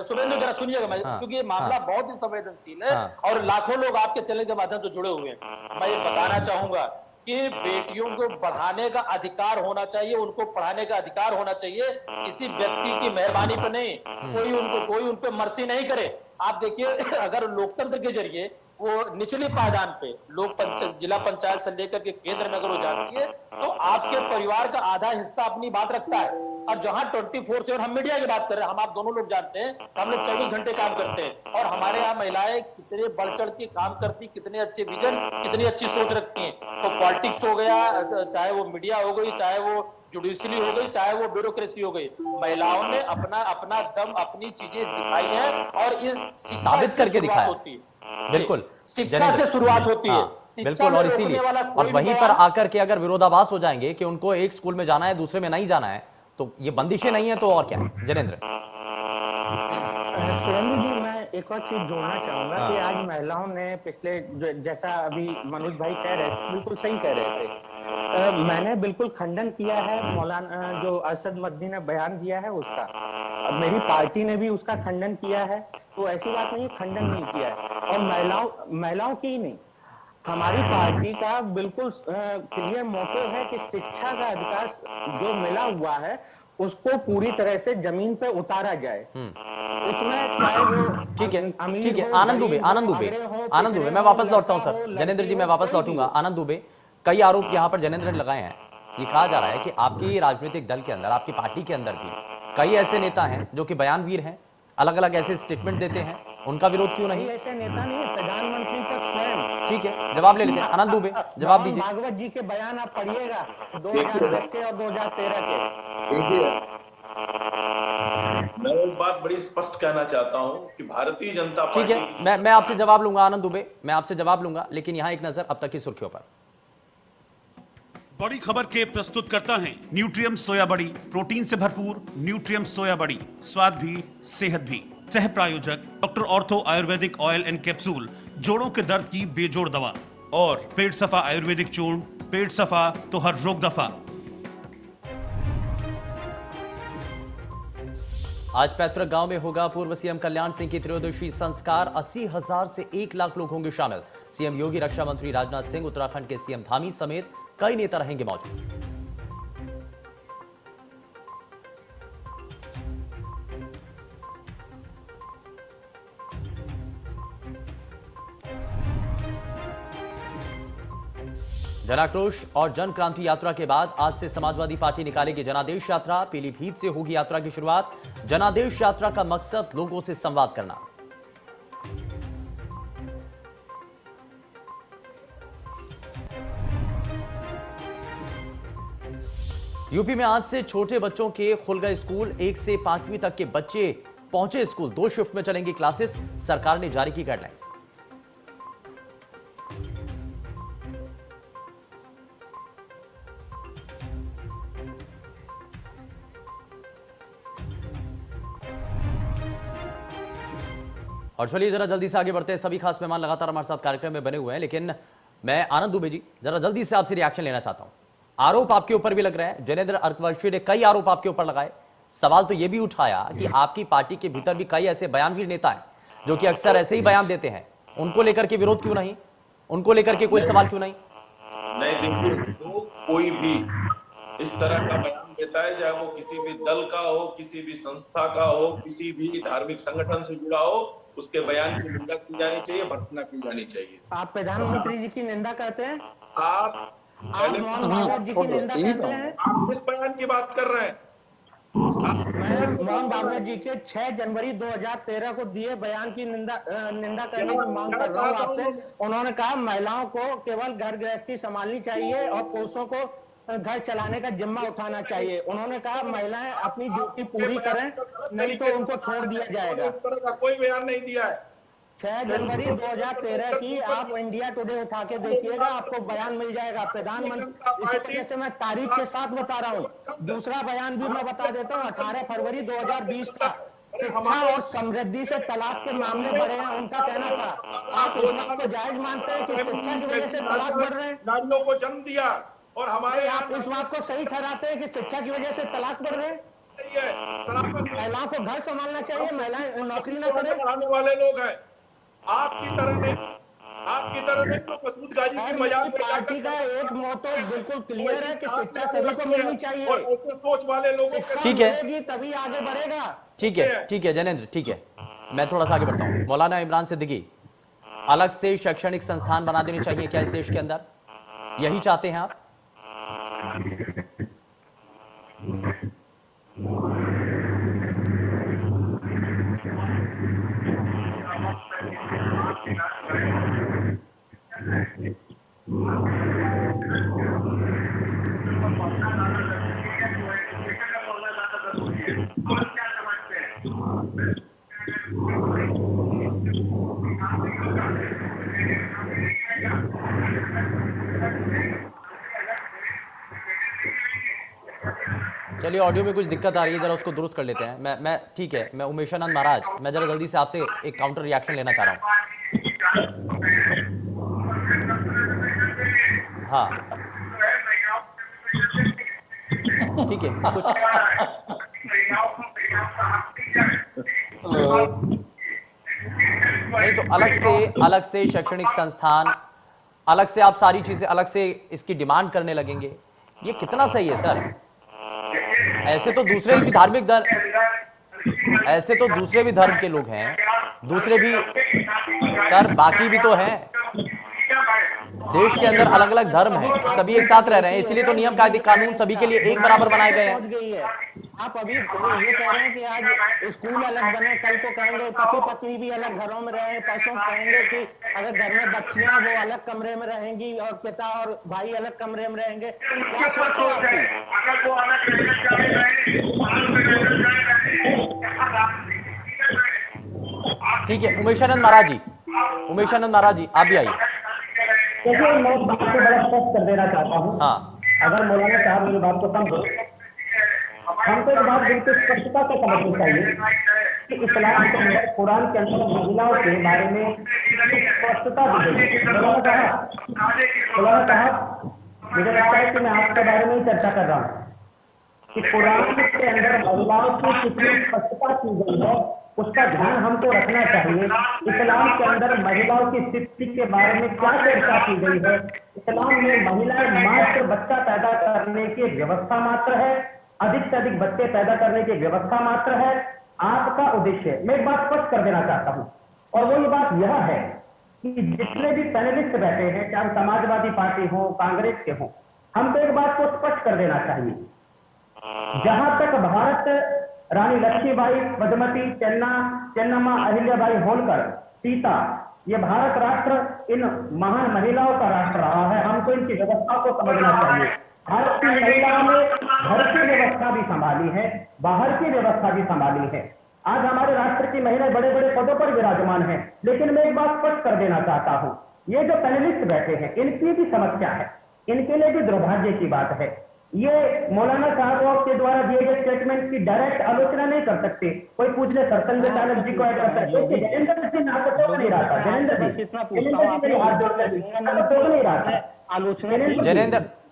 सुरेंद्र जरा सुनिएगा, मैं क्योंकि ये मामला बहुत ही संवेदनशील है और लाखों लोग आपके चैनल के माध्यम से जुड़े हुए हैं। मैं ये बताना चाहूंगा कि बेटियों को बढ़ाने का अधिकार होना चाहिए, उनको पढ़ाने का अधिकार होना चाहिए, किसी व्यक्ति की मेहरबानी पे नहीं, कोई उन पे मर्सी नहीं करे। आप देखिए, अगर लोकतंत्र के जरिए वो निचले पायदान पे जिला पंचायत से लेकर के केंद्र में अगर हो जाती है, तो आपके परिवार का आधा हिस्सा अपनी बात रखता है। और जहां 24/7 हम मीडिया की बात कर रहे हैं, हम आप दोनों लोग जानते हैं, हम लोग 24 घंटे काम करते हैं, और हमारे यहाँ महिलाएं कितने बढ़ चढ़ के काम करती, कितने अच्छे विजन, कितनी अच्छी सोच रखती हैं। तो पॉलिटिक्स हो गया, चाहे वो मीडिया हो गई, चाहे वो जुडिशरी हो गई, चाहे वो ब्यूरोक्रेसी हो गई, महिलाओं ने अपना दम, अपनी चीजें दिखाई है, और ये साबित करके दिखाया होती है। बिल्कुल, शिक्षा से शुरुआत होती है। बिल्कुल, और इसीलिए और वहीं पर आकर के अगर विरोधाभास हो जाएंगे कि उनको एक स्कूल में जाना है, दूसरे में नहीं जाना है, तो ये बंदिशें नहीं है तो और क्या है? जनेंद्र। सुरेंद्र जी, मैं एक और चीज जोड़ना चाहूंगा कि आज महिलाओं ने पिछले जैसा अभी मनोज भाई कह रहे थे, बिल्कुल सही कह रहे थे। मैंने बिल्कुल खंडन किया है मौलाना जो अरशद मदनी ने बयान दिया है उसका। मेरी पार्टी ने भी उसका खंडन किया है, तो ऐसी बात नहीं, खंडन नहीं किया है। और महिलाओं की ही नहीं, हमारी पार्टी का बिल्कुल क्लियर मोटो है कि शिक्षा का अधिकार जो मिला हुआ है उसको पूरी तरह से जमीन पे उतारा जाए। उसमें चाहे वो ठीक है, ठीक है। आनंद दुबे मैं वापस लौटता हूं सर। जनेंद्र जी मैं वापस लौटूंगा। आनंद दुबे, कई आरोप यहां पर जनेंद्र ने लगाए हैं। ये कहा जा रहा है कि आपकी राजनीतिक दल के अंदर, आपकी पार्टी के अंदर भी कई ऐसे नेता हैं जो कि बयानवीर हैं, अलग अलग ऐसे स्टेटमेंट देते हैं, उनका विरोध क्यों नहीं? ऐसे नेता नहीं है, प्रधानमंत्री तक स्वयं। ठीक है, जवाब ले लेते हैं। आनंद दुबे जवाब दीजिए। भागवत जी के बयान आप पढ़िएगा 2010 के और 2013 के। देखिए, मैं एक बात बड़ी स्पष्ट कहना चाहता हूं कि भारतीय जनता पार्टी, ठीक है, मैं आपसे जवाब लूंगा आनंद दुबे, मैं आपसे जवाब लूंगा, लेकिन यहां एक नजर अब तक की सुर्खियों पर। बड़ी खबर के प्रस्तुत करता है न्यूट्रियम सोया बड़ी, प्रोटीन से भरपूर न्यूट्रियम सोया बड़ी, स्वाद भी सेहत भी। सह प्रायोजक doctor ortho Ayurvedic oil and capsule, जोड़ों के दर्द की बेजोड़ दवा। और पेट सफा आयुर्वेदिक चूर्ण, पेट सफा तो हर रोग दफा। आज पैतृक गांव में होगा पूर्व सीएम कल्याण सिंह की त्रयोदशी संस्कार। 80,000 से 1 लाख लोग होंगे शामिल। सीएम योगी, रक्षा मंत्री राजनाथ सिंह, उत्तराखंड के सीएम धामी समेत कई नेता रहेंगे मौजूद। जनाक्रोश और जन क्रांति यात्रा के बाद आज से समाजवादी पार्टी निकालेगी जनादेश यात्रा। पीलीभीत से होगी यात्रा की शुरुआत। जनादेश यात्रा का मकसद लोगों से संवाद करना। यूपी में आज से छोटे बच्चों के खुल गए स्कूल। 1 से 5वीं तक के बच्चे पहुंचे स्कूल। 2 शिफ्ट में चलेंगी क्लासेस। सरकार ने जारी की गाइडलाइंस। और चलिए जरा जल्दी से आगे बढ़ते हैं। सभी खास मेहमान लगातार हमारे साथ कार्यक्रम में बने हुए हैं, लेकिन मैं आनंद दुबे जी जरा जल्दी से आपसे रिएक्शन लेना चाहता हूं। आरोप आपके ऊपर भी लग रहा है, जनेंद्र अर्कवंशी ने कई आरोप आपके ऊपर लगाए। सवाल तो यह भी उठाया कि आपकी पार्टी के भीतर भी कई ऐसे बयानवीर नेता हैं जो कि अक्सर ऐसे ही बयान देते हैं। उनको लेकर के विरोध क्यों नहीं? उनको लेकर के कोई सवाल क्यों नहीं? नहीं, देखिए, तो कोई भी इस तरह का बयान देता है, चाहे वो किसी भी दल का हो, किसी भी संस्था का हो, किसी भी धार्मिक संगठन से जुड़ा हो, उसके बयान की निंदा की जानी चाहिए, भर्त्सना की जानी चाहिए। आप प्रधानमंत्री जी की निंदा करते हैं? आप मोहन भागवत जी की निंदा करते हैं? आप किस बयान की बात कर रहे हैं? मैं मोहन भागवत जी के 6 जनवरी 2013 को दिए बयान की निंदा करने की मांग कर रहा हूँ आपसे। उन्होंने कहा महिलाओं को केवल घर गृहस्थी संभालनी चाहिए और पुरुषों को घर चलाने का जिम्मा उठाना चाहिए। उन्होंने कहा महिलाएं अपनी ड्यूटी पूरी करें, नहीं तो उनको छोड़ दिया जाएगा। इस तरह का कोई बयान नहीं दिया है। 6 जनवरी 2013 की आप इंडिया टुडे उठा के देखिएगा, आपको बयान मिल जाएगा। प्रधानमंत्री, इसी वजह से मैं तारीख के साथ बता रहा हूँ। दूसरा बयान भी मैं बता देता हूँ, 18 फरवरी 2020 का। शिक्षा और समृद्धि से तलाक के मामले बढ़े हैं, उनका कहना था। आप इस बात को जायज मानते हैं कि शिक्षा की वजह से तलाक बढ़ रहे हैं? नारियों को जन्म दिया और हमारे, आप इस बात को सही ठहराते हैं कि शिक्षा की वजह से तलाक बढ़ रहे हैं? महिलाओं को घर संभालना चाहिए, महिलाएं नौकरी न करें। बढ़ाने वाले लोग हैं। आपकी तरह नहीं तो मसूद गाजी की मजाक पार्टी का एक मोटो बिल्कुल क्लियर है कि शिक्षा सभी को मिलनी चाहिए। और ऐसे सोच वाले लोगों को ठीक है, तभी आगे बढ़ेगा। ठीक है जनेंद्र, ठीक है, मैं थोड़ा सा आगे बढ़ता हूं। मौलाना इमरान सिद्दीकी, अलग से शैक्षणिक संस्थान बना देने चाहिए क्या इस देश के अंदर? यही चाहते हैं आप? चलिए, ऑडियो में कुछ दिक्कत आ रही है, जरा उसको दुरुस्त कर लेते हैं। मैं ठीक है, मैं उमेशानंद महाराज, मैं जरा जल्दी से आपसे एक काउंटर रिएक्शन लेना चाह रहा हूँ। हाँ ठीक है, कुछ नहीं तो अलग से शैक्षणिक संस्थान, अलग से आप सारी चीजें अलग से इसकी डिमांड करने लगेंगे, ये कितना सही है सर? ऐसे तो दूसरे भी ऐसे तो दूसरे भी धर्म के लोग हैं, दूसरे भी सर, बाकी भी तो हैं। देश के अंदर अलग अलग धर्म हैं, सभी एक साथ रह रहे हैं, इसलिए तो नियम कायदे कानून सभी के लिए एक बराबर बनाए गए हैं। आप अभी ये कह रहे हैं कि आज स्कूल अलग बने, कल को कहेंगे पति पत्नी भी अलग घरों में रहे, परसों कहेंगे कि अगर घर में बच्चियां वो अलग कमरे में रहेंगी और पिता और भाई अलग कमरे में रहेंगे। क्या सोच है आपकी? ठीक है, उमेशानंद महाराज जी आप भी आइए। देखिए, मैं इस बात को बड़ा स्पष्ट कर देना चाहता हूँ। हाँ, अगर मौलाना साहब मेरी बात को समझो, हमको एक बात बिल्कुल स्पष्टता से समझनी चाहिए कि इस्लाम के अंदर, कुरान के अंदर महिलाओं के बारे में स्पष्टता दी गई है। मौलाना साहब, मुझे लगता है कि मैं आपके बारे में ही चर्चा कर रहा हूँ कि कुरान के अंदर महिलाओं की कितनी स्पष्टता की गई है, उसका ध्यान हमको रखना चाहिए। इस्लाम के अंदर महिलाओं की स्थिति के बारे में क्या चर्चा की गई है? इस्लाम में महिलाएं मात्र बच्चा पैदा करने की व्यवस्था मात्र है, अधिक से अधिक बच्चे पैदा करने की व्यवस्था मात्र है। आपका उद्देश्य, मैं एक बात स्पष्ट कर देना चाहता हूं, और वो ये बात यह है कि जितने भी पैनलिस्ट बैठे हैं, चाहे समाजवादी पार्टी हो, कांग्रेस के हो, हमको एक बात को स्पष्ट कर देना चाहिए। जहां तक भारत रानी लक्ष्मीबाई, पद्मती, चेन्नम्मा, अहिल्याबाई होलकर, सीता, ये भारत राष्ट्र इन महान महिलाओं का राष्ट्र रहा है। हमको इनकी व्यवस्था को समझना चाहिए। भारत की महिलाओं ने घर की व्यवस्था भी संभाली है, बाहर की व्यवस्था भी संभाली है। आज हमारे राष्ट्र की महिलाएं बड़े बड़े पदों पर विराजमान हैं। लेकिन मैं एक बात स्पष्ट कर देना चाहता हूं, ये जो पैनलिस्ट बैठे हैं, इनकी भी समस्या है, इनके लिए भी दुर्भाग्य की बात है। ये मौलाना साहब के द्वारा दिए गए स्टेटमेंट की डायरेक्ट आलोचना नहीं कर सकते। कोई पूछ ले सरसंघ चालक जी को ऐड कर सकते, जयेंद्र सिंह आपको टोक नहीं रहा था। जयेंद्र जी, इतना पूछता हूँ, आपने टोक नहीं रहा था। आलोचना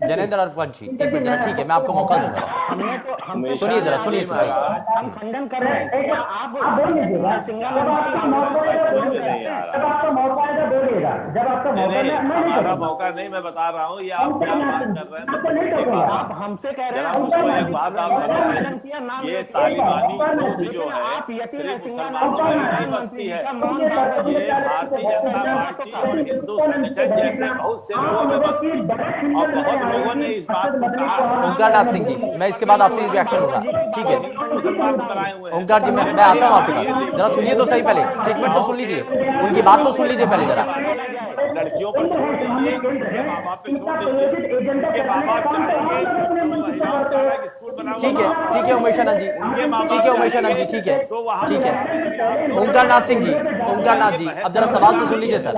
जनेंद्र अरफवंशी, एक मिनट जरा, ठीक है, मैं आपको मौका दूंगा। सुनिए जरा, सुनिए। हम खंडन कर रहे हैं, आप बोल लीजिएगा, जब आपका मौका आएगा बोलिएगा, जब आपका हमारा मौका नहीं, मैं बता रहा हूँ, ये आप क्या बात कर रहे हैं? आप हमसे कह रहे हैं, उसको एक बात आप समझें, ये तालिबानी सोच जो है सिर्फ मुसलमानों में नहीं बसती है, ये भारतीय जनता पार्टी और हिंदू संगठन जैसे बहुत से लोगों में बसती है, और बहुत लोगों ने इस बात को कहा। ओंकारनाथ सिंह जी, मैं इसके बाद आपसे रिएक्शन होगा, ठीक है? ओंकार जी, मैं आता हूँ आपके पास, जरा सुनिए तो सही, पहले स्टेटमेंट तो सुन लीजिए, उनकी बात तो सुन लीजिए पहले जरा। लड़कियों पर छोड़ दीजिए, उनके माँ बाप पे छोड़ दीजिए, उनके माँ बाप चाहेंगे महिलाओं का स्कूल बनाओ। ठीक है उमेशानंद जी, ठीक है उमेशानंद जी, ठीक है, ठीक है। ओंकारनाथ सिंह जी, ओंकारनाथ जी, अब जरा सवाल तो सुन लीजिए सर,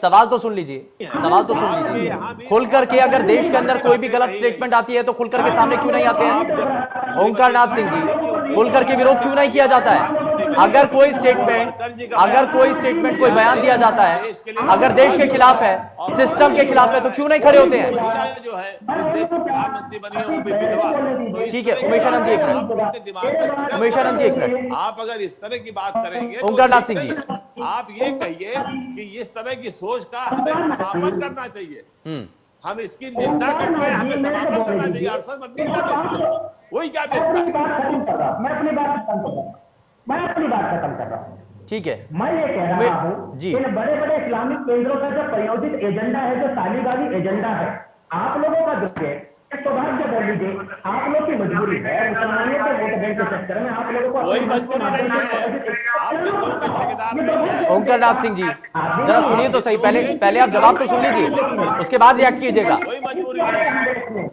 सवाल तो सुन लीजिए, सवाल तो सुन लीजिए। खुल करके अगर देश के अंदर कोई भी गलत स्टेटमेंट आती है तो खुल करके सामने क्यों नहीं आते हैं? ओंकारनाथ सिंह जी, खुल करके विरोध क्यों नहीं किया जाता है? अगर कोई स्टेटमेंट कोई बयान दिया जाता है, अगर देश के खिलाफ है, सिस्टम के खिलाफ है, तो क्यों नहीं खड़े होते हैं? जो है प्रधानमंत्री बनी है वो भी विधवा, ठीक है उमेशानंद जी, एक मिनट, उमेशानंद जी, एक मिनट। आप अगर इस तरह की बात करेंगे, ओंकारनाथ सिंह जी, आप ये कहिए कि इस तरह की सोच का हमें समापन करना चाहिए। हम इसकी निंदा करते हैं, हमें समापन करना चाहिए। अरशद मदनी क्या बेचते हैं, वही क्या बेचता है? मैं अपनी बात खत्म कर रहा हूँ। ठीक है, मैं ये कह रहा हूँ जी, इन बड़े बड़े इस्लामिक केंद्रों का जो प्रयोजित एजेंडा है, जो तालिबानी एजेंडा है, आप लोगों का जो है सौभाग्य बोल लीजिए, आप लोग की मजबूरी है, मुसलमानों के वोट बैंक के चक्कर में आप लोगों को कोई मजबूरी नहीं है। ओंकारनाथ सिंह जी, जरा सुनिए तो सही, पहले आप जवाब तो सुन लीजिए, उसके बाद रिएक्ट कीजिएगा। कोई मजबूरी नहीं है।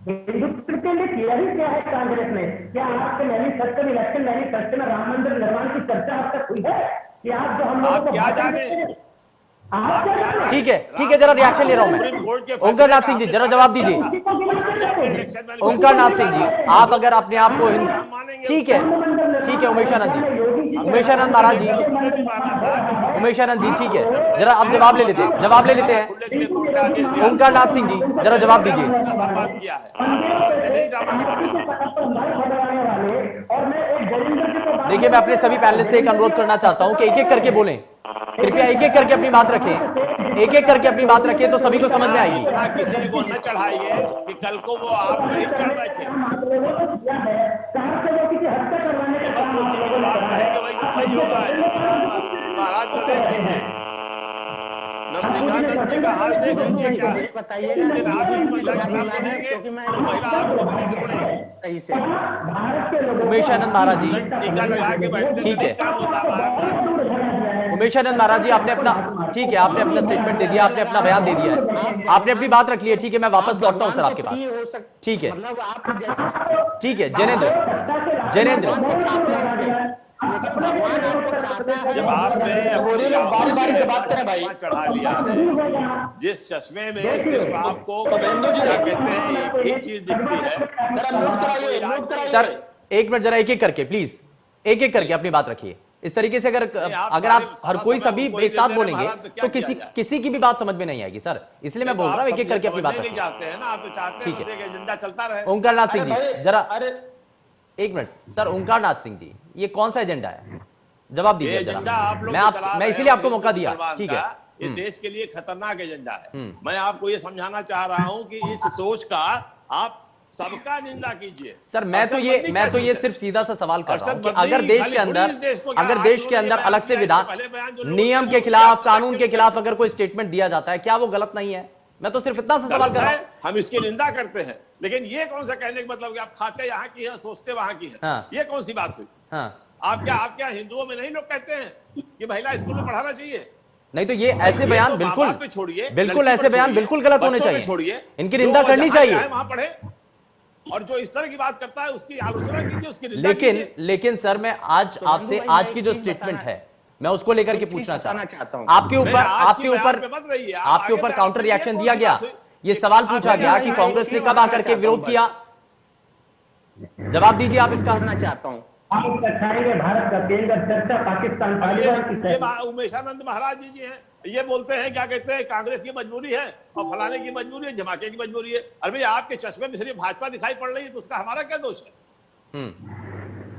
हिंदुत्व के लिए किया ही क्या है कांग्रेस ने? क्या आपके मैनिफेस्टो इलेक्शन मैनिफेस्टो में राम मंदिर निर्माण की चर्चा अब तक हुई है? कि आप जो हम लोग क्या जाने, ठीक है, जरा रिएक्शन ले रहा हूं मैं। ओंकार नाथ सिंह जी जरा जवाब दीजिए। ओंकार नाथ सिंह जी, आप अगर अपने आप को ठीक है उमेशानंद जी, उमेशानंद महाराज जी, उमेशानंद जी ठीक है, जरा आप जवाब ले लेते हैं। ओंकार नाथ सिंह जी जरा जवाब दीजिए। देखिए, मैं अपने सभी पैनलिस्ट से एक अनुरोध करना चाहता हूं कि एक एक करके बोलें, कृपया एक एक करके अपनी बात रखें, एक एक करके अपनी बात रखें तो सभी को समझ में आएगी। किसी को न चढ़ाइए कि कल को वो आप नहीं चढ़ बैठे। बस सोचिए कि बात कहेंगे वही सब सही होगा। महाराज को देख लीजिए, नरसिंहानंद जी का हाल देख लीजिए क्या है। बताइएगा आप ही महिला के खिलाफ बोलेंगे तो महिला आपको भी नहीं छोड़ेंगे। सही से उमेशानंद महाराज जी टीका लगा के बैठने ठीक है। काम होता है हमारा। उमेशानंद महाराज जी, आपने अपना ठीक है, आपने अपना स्टेटमेंट दे दिया, आपने अपना बयान दे दिया है, आपने अपनी बात रख ली है। ठीक है, मैं वापस लौटता हूं सर आपके पास। ठीक है, मतलब आप जैसे ठीक है। जैनेंद्र जब आपने बारी से बात करें भाई, चढ़ा लिया है, जिस चश्मे में सिर्फ आपको क्या कहते हैं एक ही चीज दिखती है। सर एक मिनट, जरा एक एक करके प्लीज, एक एक करके अपनी बात रखिए। इस तरीके से अगर आप हर कोई सभी एक साथ बोलेंगे तो किसी की भी बात समझ में नहीं आएगी सर, इसलिए मैं बोल रहा हूँ एक एक करके अपनी बात रखिए। चाहते हैं ना आप, तो चाहते हैं कि एजेंडा चलता रहे। ओंकार नाथ सिंह जी जरा एक मिनट सर। ओंकार नाथ सिंह जी, ये कौन सा एजेंडा है, जवाब दीजिए जरा। मैं इसीलिए आपको मौका दिया। ठीक है, ये देश के लिए खतरनाक एजेंडा है। मैं आपको ये समझाना चाह रहा हूं कि इस सोच का आप सबका निंदा कीजिए। सर मैं तो ये सिर्फ सीधा सा सवाल कर रहा हूं कि अगर देश के अंदर अलग से विधान नियम के खिलाफ, कानून के खिलाफ अगर कोई स्टेटमेंट दिया जाता है, क्या वो गलत नहीं है? मैं तो सिर्फ इतना सा सवाल कर रहा हूं। हम इसकी निंदा करते हैं, लेकिन ये कौन सा कहने का मतलब कि आप खाते यहाँ की है, सोचते वहां की है। हाँ। ये कौन सी बात हुई? हाँ। आप क्या हिंदुओं में नहीं लोग कहते हैं कि महिला स्कूल में पढ़ाना चाहिए? नहीं तो ये ऐसे बयान बिल्कुल ऐसे बयान बिल्कुल गलत होने चाहिए, छोड़िए, इनकी निंदा करनी चाहिए। वहां पढ़े, और जो इस तरह की बात करता है उसकी आलोचना कीजिए, उसकी निंदा कीजिए। लेकिन सर मैं आपसे आज की जो स्टेटमेंट है मैं उसको लेकर के पूछना चाहता हूं। आपके ऊपर काउंटर रिएक्शन दिया गया, ये सवाल पूछा गया कि कांग्रेस ने कब आकर के विरोध किया। जवाब दीजिए आप इसका। चाहता हूं भारत का केंद्र चर्चा पाकिस्तान उमेशानंद महाराज जी हैं, ये बोलते हैं क्या कहते हैं कांग्रेस की मजबूरी है और फलाने की मजबूरी है, धमाके की मजबूरी है। अरे आपके चश्मे में सिर्फ भाजपा दिखाई पड़ रही है तो उसका हमारा क्या दोष है?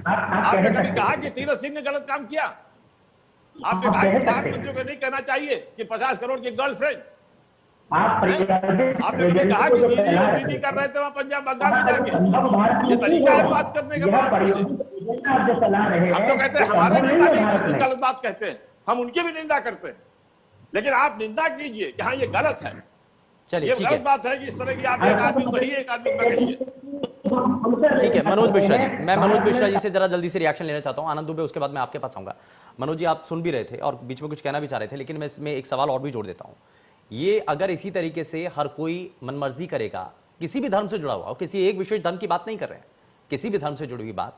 आपने कभी कहा कि तीरथ सिंह ने गलत काम किया? आपने कहा कि प्रधानमंत्री को नहीं कहना चाहिए कि 50 करोड़ की गर्लफ्रेंड? आपने कभी कहा कि दीदी कर रहे थे वहां पंजाब बंगाल में जाके? ये तरीका है बात करने का? हम तो कहते हैं हमारे नेता भी गलत बात कहते हैं, हम उनकी भी निंदा करते हैं, लेकिन आप निंदा कीजिए कि हाँ ये गलत है। चलिए ये गलत बात है कि इस तरह की आप एक आदमी कहिए, एक आदमी न कहिए। ठीक है मनोज मिश्रा जी, मैं मनोज मिश्रा जी से जरा जल्दी से रिएक्शन लेना चाहता हूं। आनंद दुबे उसके बाद मैं आपके पास आऊंगा। मनोज जी आप सुन भी रहे थे और बीच में कुछ कहना भी चाह रहे थे, लेकिन मैं इसमें एक सवाल और भी जोड़ देता हूं। ये अगर इसी तरीके से हर कोई मनमर्जी करेगा, किसी भी धर्म से जुड़ा हुआ हो, किसी एक विशेष धर्म की बात नहीं कर रहे हैं, किसी भी धर्म से जुड़ी हुई बात,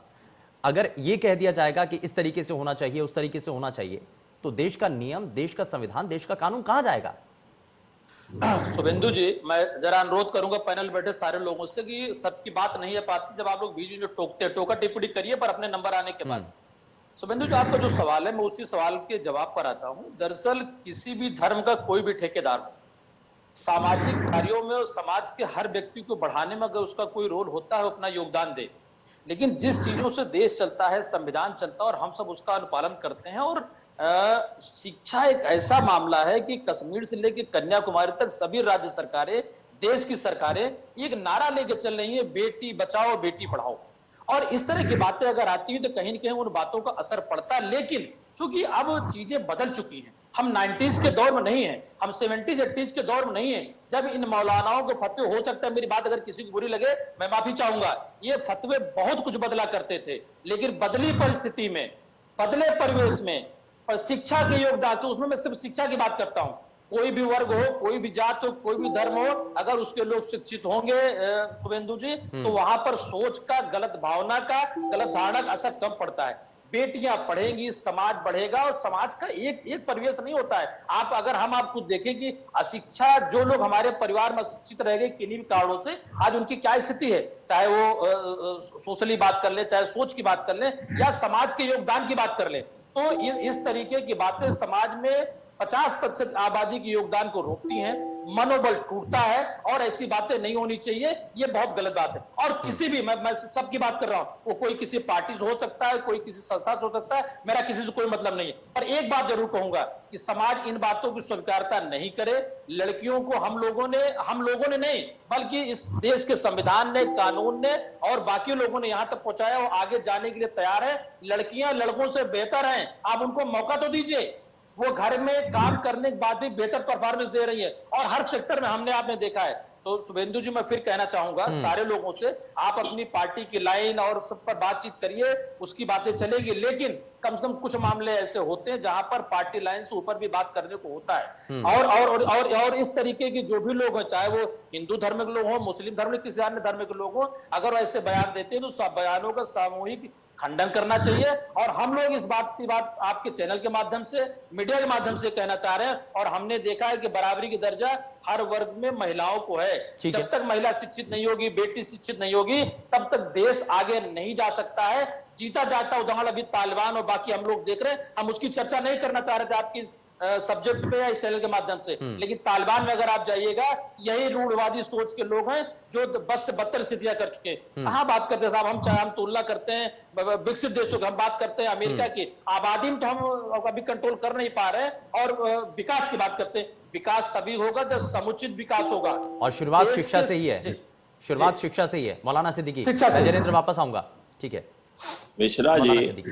अगर ये कह दिया जाएगा कि इस तरीके से होना चाहिए, उस तरीके से होना चाहिए, तो देश का नियम, देश का संविधान, देश का कानून कहां जाएगा? शुभेंदु जी, मैं जरा अनुरोध करूंगा पैनल बैठे सारे लोगों से कि सबकी बात नहीं है पाती, जब आप लोग बीच में टोकते टोका टिप्पणी करिए पर अपने नंबर आने के बाद। शुभेंदु जी, आपका जो सवाल है मैं उसी सवाल के जवाब पर आता हूं। दरअसल किसी भी धर्म का कोई भी ठेकेदार हो, सामाजिक कार्यों में और समाज के हर व्यक्ति को बढ़ाने में अगर उसका कोई रोल होता है, अपना योगदान दे। लेकिन जिस चीजों से देश चलता है, संविधान चलता है और हम सब उसका अनुपालन करते हैं। और शिक्षा एक ऐसा मामला है कि कश्मीर से लेकर कन्याकुमारी तक सभी राज्य सरकारें, देश की सरकारें एक नारा लेके चल रही है, बेटी बचाओ बेटी पढ़ाओ। और इस तरह की बातें अगर आती हैं तो कहीं न कहीं उन बातों का असर पड़ता है। लेकिन चूंकि अब चीजें बदल चुकी हैं, हम 90s के दौर में नहीं है, हम 70s 80s के दौर में नहीं है, जब इन मौलानाओं के फतवे, हो सकता है मेरी बात अगर किसी को बुरी लगे मैं माफी चाहूंगा, ये फतवे बहुत कुछ बदला करते थे। लेकिन बदली परिस्थिति में, बदले परिवेश में, पर शिक्षा के योगदान से, उसमें मैं सिर्फ शिक्षा की बात करता हूं, कोई भी वर्ग हो, कोई भी जात हो, कोई भी धर्म हो, अगर उसके लोग शिक्षित होंगे शुभेंदु जी, तो वहां पर सोच का, गलत भावना का, गलत धारणा का असर कम पड़ता है। बेटियां पढ़ेंगी, समाज बढ़ेगा। और समाज का एक परिवेश नहीं होता है। आप अगर हम आप खुद देखें कि अशिक्षा, जो लोग हमारे परिवार में शिक्षित रह गए किन्हीं भी कारणों से, आज उनकी क्या स्थिति है, चाहे वो सोशली बात कर ले, चाहे सोच की बात कर ले, या समाज के योगदान की बात कर ले। तो इस तरीके की बातें समाज में 50% आबादी के योगदान को रोकती हैं, मनोबल टूटता है, और ऐसी बातें नहीं होनी चाहिए। ये बहुत गलत बात है। और किसी भी, मैं सबकी बात कर रहा हूं, वो कोई किसी पार्टी से हो सकता है, कोई किसी संस्था से हो सकता है, मेरा किसी से कोई मतलब नहीं है। पर एक बात जरूर कहूंगा कि समाज इन बातों की स्वीकारता नहीं करे। लड़कियों को हम लोगों ने नहीं, बल्कि इस देश के संविधान ने, कानून ने और बाकी लोगों ने यहां तक पहुंचाया, वो आगे जाने के लिए तैयार है। लड़कियां लड़कों से बेहतर हैं, आप उनको मौका तो दीजिए। वो घर में काम करने के बाद भी बेहतर परफॉर्मेंस दे रही है, और हर सेक्टर में आपने देखा है। तो शुभेंदु जी, मैं फिर कहना चाहूंगा सारे लोगों से, आप अपनी पार्टी की लाइन और सब पर बातचीत करिए, उसकी बातें चलेगी, लेकिन कम से कम कुछ मामले ऐसे होते हैं जहां पर पार्टी लाइन से ऊपर भी बात करने को होता है। और इस तरीके के जो भी लोग हैं, चाहे वो हिंदू धर्म के लोग हो, मुस्लिम धर्म के, किसी अन्य धर्म के लोग हो, अगर ऐसे बयान देते हैं तो सब बयानों का सामूहिक खंडन करना चाहिए। और हम लोग इस बात की बात आपके चैनल के माध्यम से, मीडिया के माध्यम से कहना चाह रहे हैं। और हमने देखा है कि बराबरी की दर्जा हर वर्ग में महिलाओं को है। जब तक महिला शिक्षित नहीं होगी, बेटी शिक्षित नहीं होगी, तब तक देश आगे नहीं जा सकता है। जीता जाता उदाहरण अभी तालिबान और बाकी हम लोग देख रहे हैं। हम उसकी चर्चा नहीं करना चाह रहे थे आपकी सब्जेक्ट पे या इस चैनल के माध्यम से, लेकिन तालिबान में अगर आप जाइएगा, यही रूढ़वादी सोच के लोग हैं जो बस से बदतर स्थितियां कर चुके हैं। कहां बात करते हैं साहब, हम तुलना करते हैं विकसित देशों की, हम बात करते हैं अमेरिका की आबादी में, तो हम अभी कंट्रोल कर नहीं पा रहे हैं। और विकास की बात करते हैं, विकास तभी होगा जब समुचित विकास होगा। और शुरुआत शिक्षा से ही है, शुरुआत शिक्षा से ही है। मौलाना सिद्दीकी, जयेंद्र वापस आऊंगा, ठीक है। मिश्रा जी,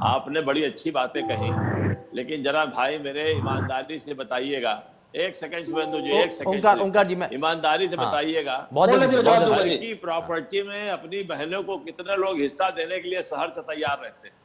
आपने बड़ी अच्छी बातें कही, लेकिन जरा भाई मेरे ईमानदारी से बताइएगा, एक सेकंड शुभेंदु जी, एक सेकंड ओंकार जी, ईमानदारी से बताइएगा, घर की प्रॉपर्टी में अपनी बहनों को कितने लोग हिस्सा देने के लिए शहर से तैयार रहते हैं?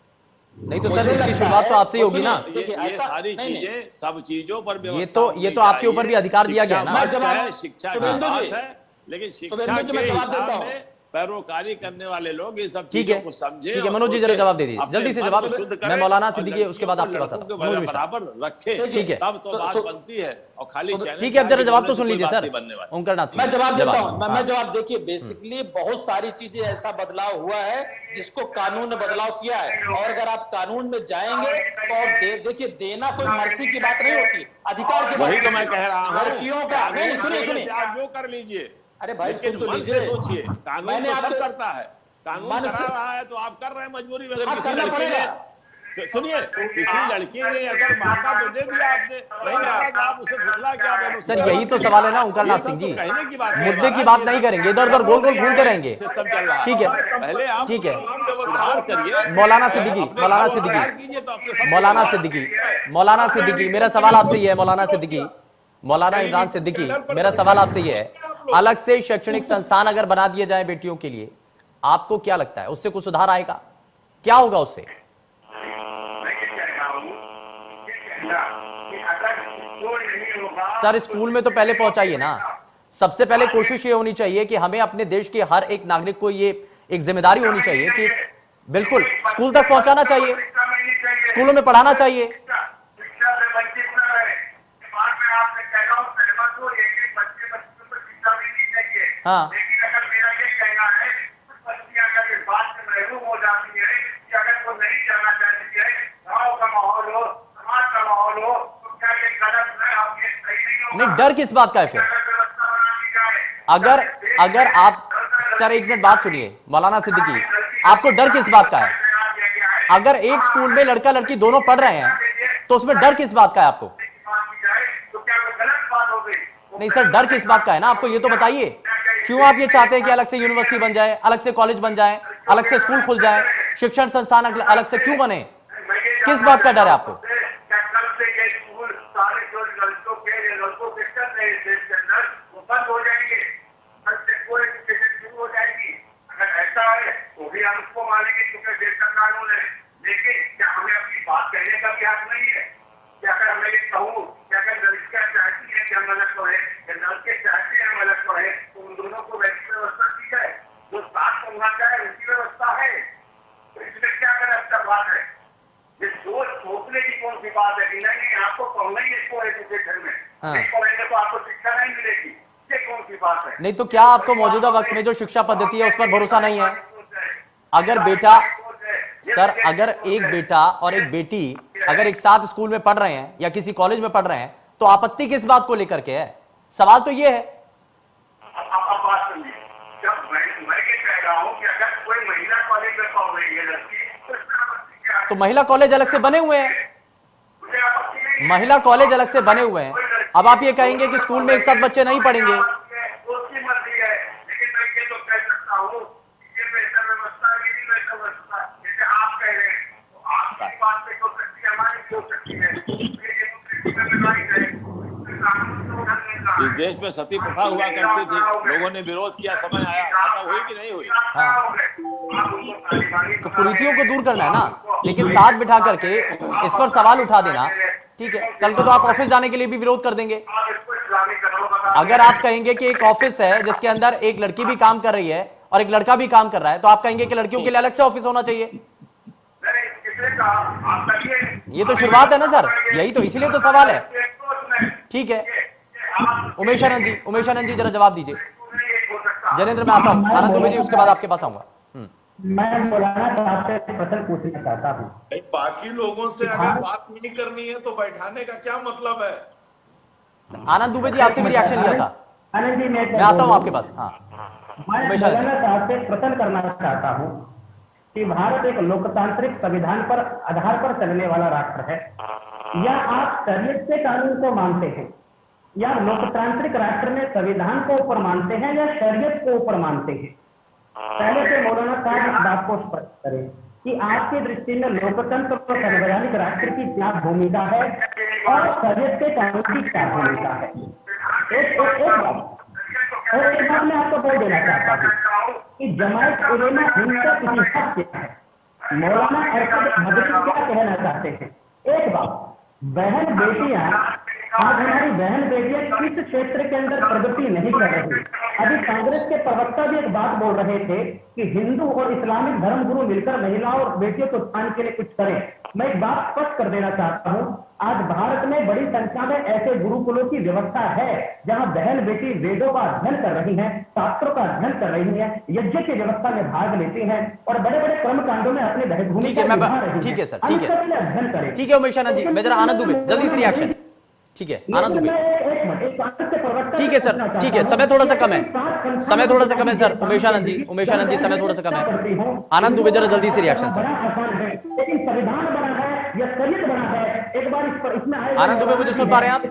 नहीं तो सर, इसकी शुरुआत तो आपसे ही होगी ना। ये सारी चीजें, सब चीजों पर ये तो आपके ऊपर भी अधिकार दिया गया ना। शिक्षा की बात है, लेकिन शिक्षा के हिसाब में पैरोकारी करने वाले लोग ये सब चीजों को समझे। ठीक है मनोज जी, जरा जवाब दे दीजिए जल्दी से जवाब। मैं मौलाना सिद्दीकी, उसके बाद आपके पास आता हूं। बराबर रखे, ठीक है, तब तो बात बनती है। और खाली ठीक है, अब जरा जवाब तो सुन लीजिए सर ओंकारनाथ। मैं जवाब देता हूं, मैं जवाब। देखिए, बेसिकली बहुत सारी चीजें ऐसा बदलाव हुआ है जिसको कानून ने बदलाव किया है। और अगर आप कानून में जाएंगे तो देखिए, देना कोई मर्जी की बात नहीं होती, अधिकार की बात। वही तो मैं कह रहा हूं, लड़कियों का, सुनिए, आप जो कर लीजिए, अरे भाई लेकिन मन से सोचिए, कानून तो सब करता है, कानून करा रहा है तो आप कर रहे हैं मजबूरी में। अगर किसी लड़की ने, सुनिए, किसी लड़की ने अगर मौका तो दे दिया आपने, नहीं करा तो आप उसे फुसला क्या? सर यही तो सवाल है ना ओंकारनाथ सिंह जी, कहने की बात, मुद्दे की बात नहीं करेंगे, इधर उधर गोल गोल घूमते रहेंगे। सिस्टम चल रहा है, ठीक है, पहले आप ठीक है। सुधार करिए। मौलाना सिद्दीकी, मौलाना सिद्दीकी, मेरा सवाल आपसे ये है, मौलाना सिद्दीकी, मौलाना इमरान सिद्दीकी, मेरा सवाल आपसे ये है, अलग से शैक्षणिक संस्थान अगर बना दिए जाए बेटियों के लिए, आपको क्या लगता है उससे कुछ सुधार आएगा? क्या होगा उससे? सर स्कूल में तो पहले पहुंचाइए ना। सबसे पहले कोशिश ये होनी चाहिए कि हमें अपने देश के हर एक नागरिक को ये एक जिम्मेदारी होनी चाहिए कि बिल्कुल स्कूल तक पहुंचाना चाहिए, स्कूलों में पढ़ाना चाहिए। हाँ, लेकिन अगर मेरा ये कहना है, कुछ बच्चियां अगर इस बात से महरूम हो जाती है कि अगर वो नहीं जाना चाहती है, गाँव का माहौल हो, समाज का माहौल हो, तो क्या ये गलत है? आप ये सही नहीं होगा। नहीं, डर किस बात का है फिर? अगर आप, सर एक मिनट बात सुनिए मौलाना सिद्दीकी, आपको डर किस बात का है? अगर एक स्कूल में लड़का लड़की दोनों पढ़ रहे हैं तो उसमें डर किस बात का है आपको? नहीं सर, डर किस बात का है ना, आपको ये तो बताइए। क्यों आप ये चाहते हैं कि अलग से यूनिवर्सिटी बन जाए, अलग से कॉलेज बन जाए, अलग से स्कूल खुल जाए, शिक्षण संस्थान अलग से क्यों बने? किस बात का डर है आपको? बंद हो जाएंगे, हो जाएगी। अगर ऐसा है तो भी हम उसको मानेंगे क्योंकि देश का कानून है। लेकिन क्या हमें अपनी बात कहने का भी हक नहीं है? क्या अगर मैं ये कहूँ कि अगर लड़कियां चाहती है कि हम अलग पढ़े, या लड़के चाहते हैं हम अलग पढ़े, तो उन दोनों को वैसी व्यवस्था की जाए जो साथ पढ़ना चाहे उनकी व्यवस्था है। तो इसमें क्या गलत बात है? ये सोचने की कौन सी बात है कि नहीं आपको पढ़ना ही है को एजुकेशन में, नहीं पढ़ेंगे तो आपको शिक्षा नहीं मिलेगी, ये कौन सी बात है? नहीं तो क्या आपको मौजूदा वक्त में जो शिक्षा पद्धति है उस पर भरोसा नहीं है? अगर बेटा सर, अगर एक बेटा और एक बेटी अगर एक साथ स्कूल में पढ़ रहे हैं या किसी कॉलेज में पढ़ रहे हैं तो आपत्ति किस बात को लेकर के है? सवाल तो ये है। अब बात सुनिए, जब मैं ये कह रहा हूँ कि अगर कोई महिला कॉलेज में पढ़ रही है लड़की तो महिला कॉलेज अलग से बने हुए हैं, महिला कॉलेज अलग से बने हुए हैं। अब आप ये कहेंगे कि स्कूल में एक साथ बच्चे नहीं पढ़ेंगे? उसकी मर्जी है, लेकिन मैं ये तो कह सकता हूँ ये बेहतर व्यवस्था ये भी बेहतर व्यवस्था जैसे आप कह रहे हैं, तो आपकी बात पे हो सकती है, हमारी भी हो सकती है। इस देश में सती प्रथा हुआ करती थी, लोगों ने विरोध किया, समय आया, खत्म हुई कि नहीं हुई? तो कुरीतियों को दूर करना है ना, लेकिन साथ बिठा करके इस पर सवाल उठा देना ठीक है। कल को तो आप ऑफिस जाने के लिए भी विरोध कर देंगे। अगर आप कहेंगे कि एक ऑफिस है जिसके अंदर एक लड़की भी काम कर रही है और एक लड़का भी काम कर रहा है, तो आप कहेंगे कि लड़कियों के लिए अलग से ऑफिस होना चाहिए। ये तो शुरुआत है ना सर, यही तो, इसीलिए तो सवाल है। ठीक है, उमेश आनंद जी जरा जवाब दीजिए। जनेंद्र मैं आता हूं, आनंद दुबे जी उसके बाद आपके पास आऊंगा। मैं मौलाना साहब से प्रश्न पूछना चाहता हूँ। बाकी लोगों से अगर बात नहीं करनी है तो बैठाने का क्या मतलब है? आनंद दुबे जी आपसे भी रिएक्शन लिया था। आनंद जी मैं आता हूँ आपके पास। हाँ, मैं मौलाना साहब से प्रश्न करना चाहता हूँ कि भारत एक लोकतांत्रिक संविधान पर आधार पर चलने वाला राष्ट्र है, या आप शरीयत के कानून को मानते हैं, या लोकतांत्रिक राष्ट्र में संविधान को ऊपर मानते हैं या शरीयत को ऊपर मानते हैं? पहले से मौलाना साहब इस बात को स्पष्ट करें कि आपकी दृष्टि में लोकतंत्र और संवैधानिक राष्ट्र की क्या भूमिका है और शरीयत के कानून की क्या भूमिका है। एक बात मैं आपको बोल देना चाहता हूँ कि जमायत उलेमा हिंद का इतिहास क्या है, मौलाना अरशद मदनी क्या कहना चाहते हैं। एक बात, बहन बेटियां, आज हमारी बहन बेटियां किस क्षेत्र के अंदर प्रगति नहीं कर रही। अभी कांग्रेस के प्रवक्ता भी एक बात बोल रहे थे कि हिंदू और इस्लामिक धर्मगुरु मिलकर महिलाओं और बेटियों को उत्थान के लिए कुछ करें। मैं एक बात स्पष्ट कर देना चाहता हूं, आज भारत में बड़ी संख्या में ऐसे गुरुकुलों की व्यवस्था है जहां बहन बेटी वेदों का अध्ययन कर रही हैं, शास्त्रों का अध्ययन कर रही हैं, यज्ञ की व्यवस्था में भाग लेती हैं और बड़े बड़े कर्म कांडों में अपने भूमिका निभा रही हैं। ठीक है सर, ठीक है, अध्ययन करें। ठीक है उमेश आनंद जी, मैं जरा आनंद दुबे जल्दी से रिएक्शन। ठीक है आनंद दुबे, ठीक है सर, ठीक है, समय थोड़ा सा कम है, समय थोड़ा सा कम है सर। उमेश आनंद जी समय थोड़ा सा कम है। आनंद दुबे जरा जल्दी से रिएक्शन सर। लेकिन संविधान बना है या शरीयत बना है, एक बार इस पर इसमें आनंद दुबे मुझे सुन पा रहे हैं आप?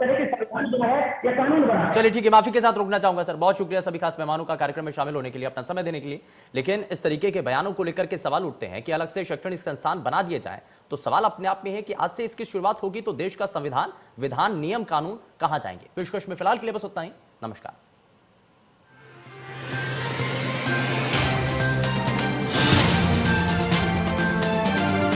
संविधान बना है या कानून बना है। चलिए ठीक है, माफी के साथ रुकना चाहूंगा सर। बहुत शुक्रिया सभी खास मेहमानों का कार्यक्रम में शामिल होने के लिए, अपना समय देने के लिए। लेकिन इस तरीके के बयानों को लेकर के सवाल उठते हैं कि अलग से शैक्षणिक संस्थान बना दिए जाए, तो सवाल अपने आप में है कि आज से इसकी शुरुआत होगी तो देश का संविधान, विधान, नियम, कानून कहां जाएंगे। पेशकश में फिलहाल के लिए बस उतना ही। नमस्कार।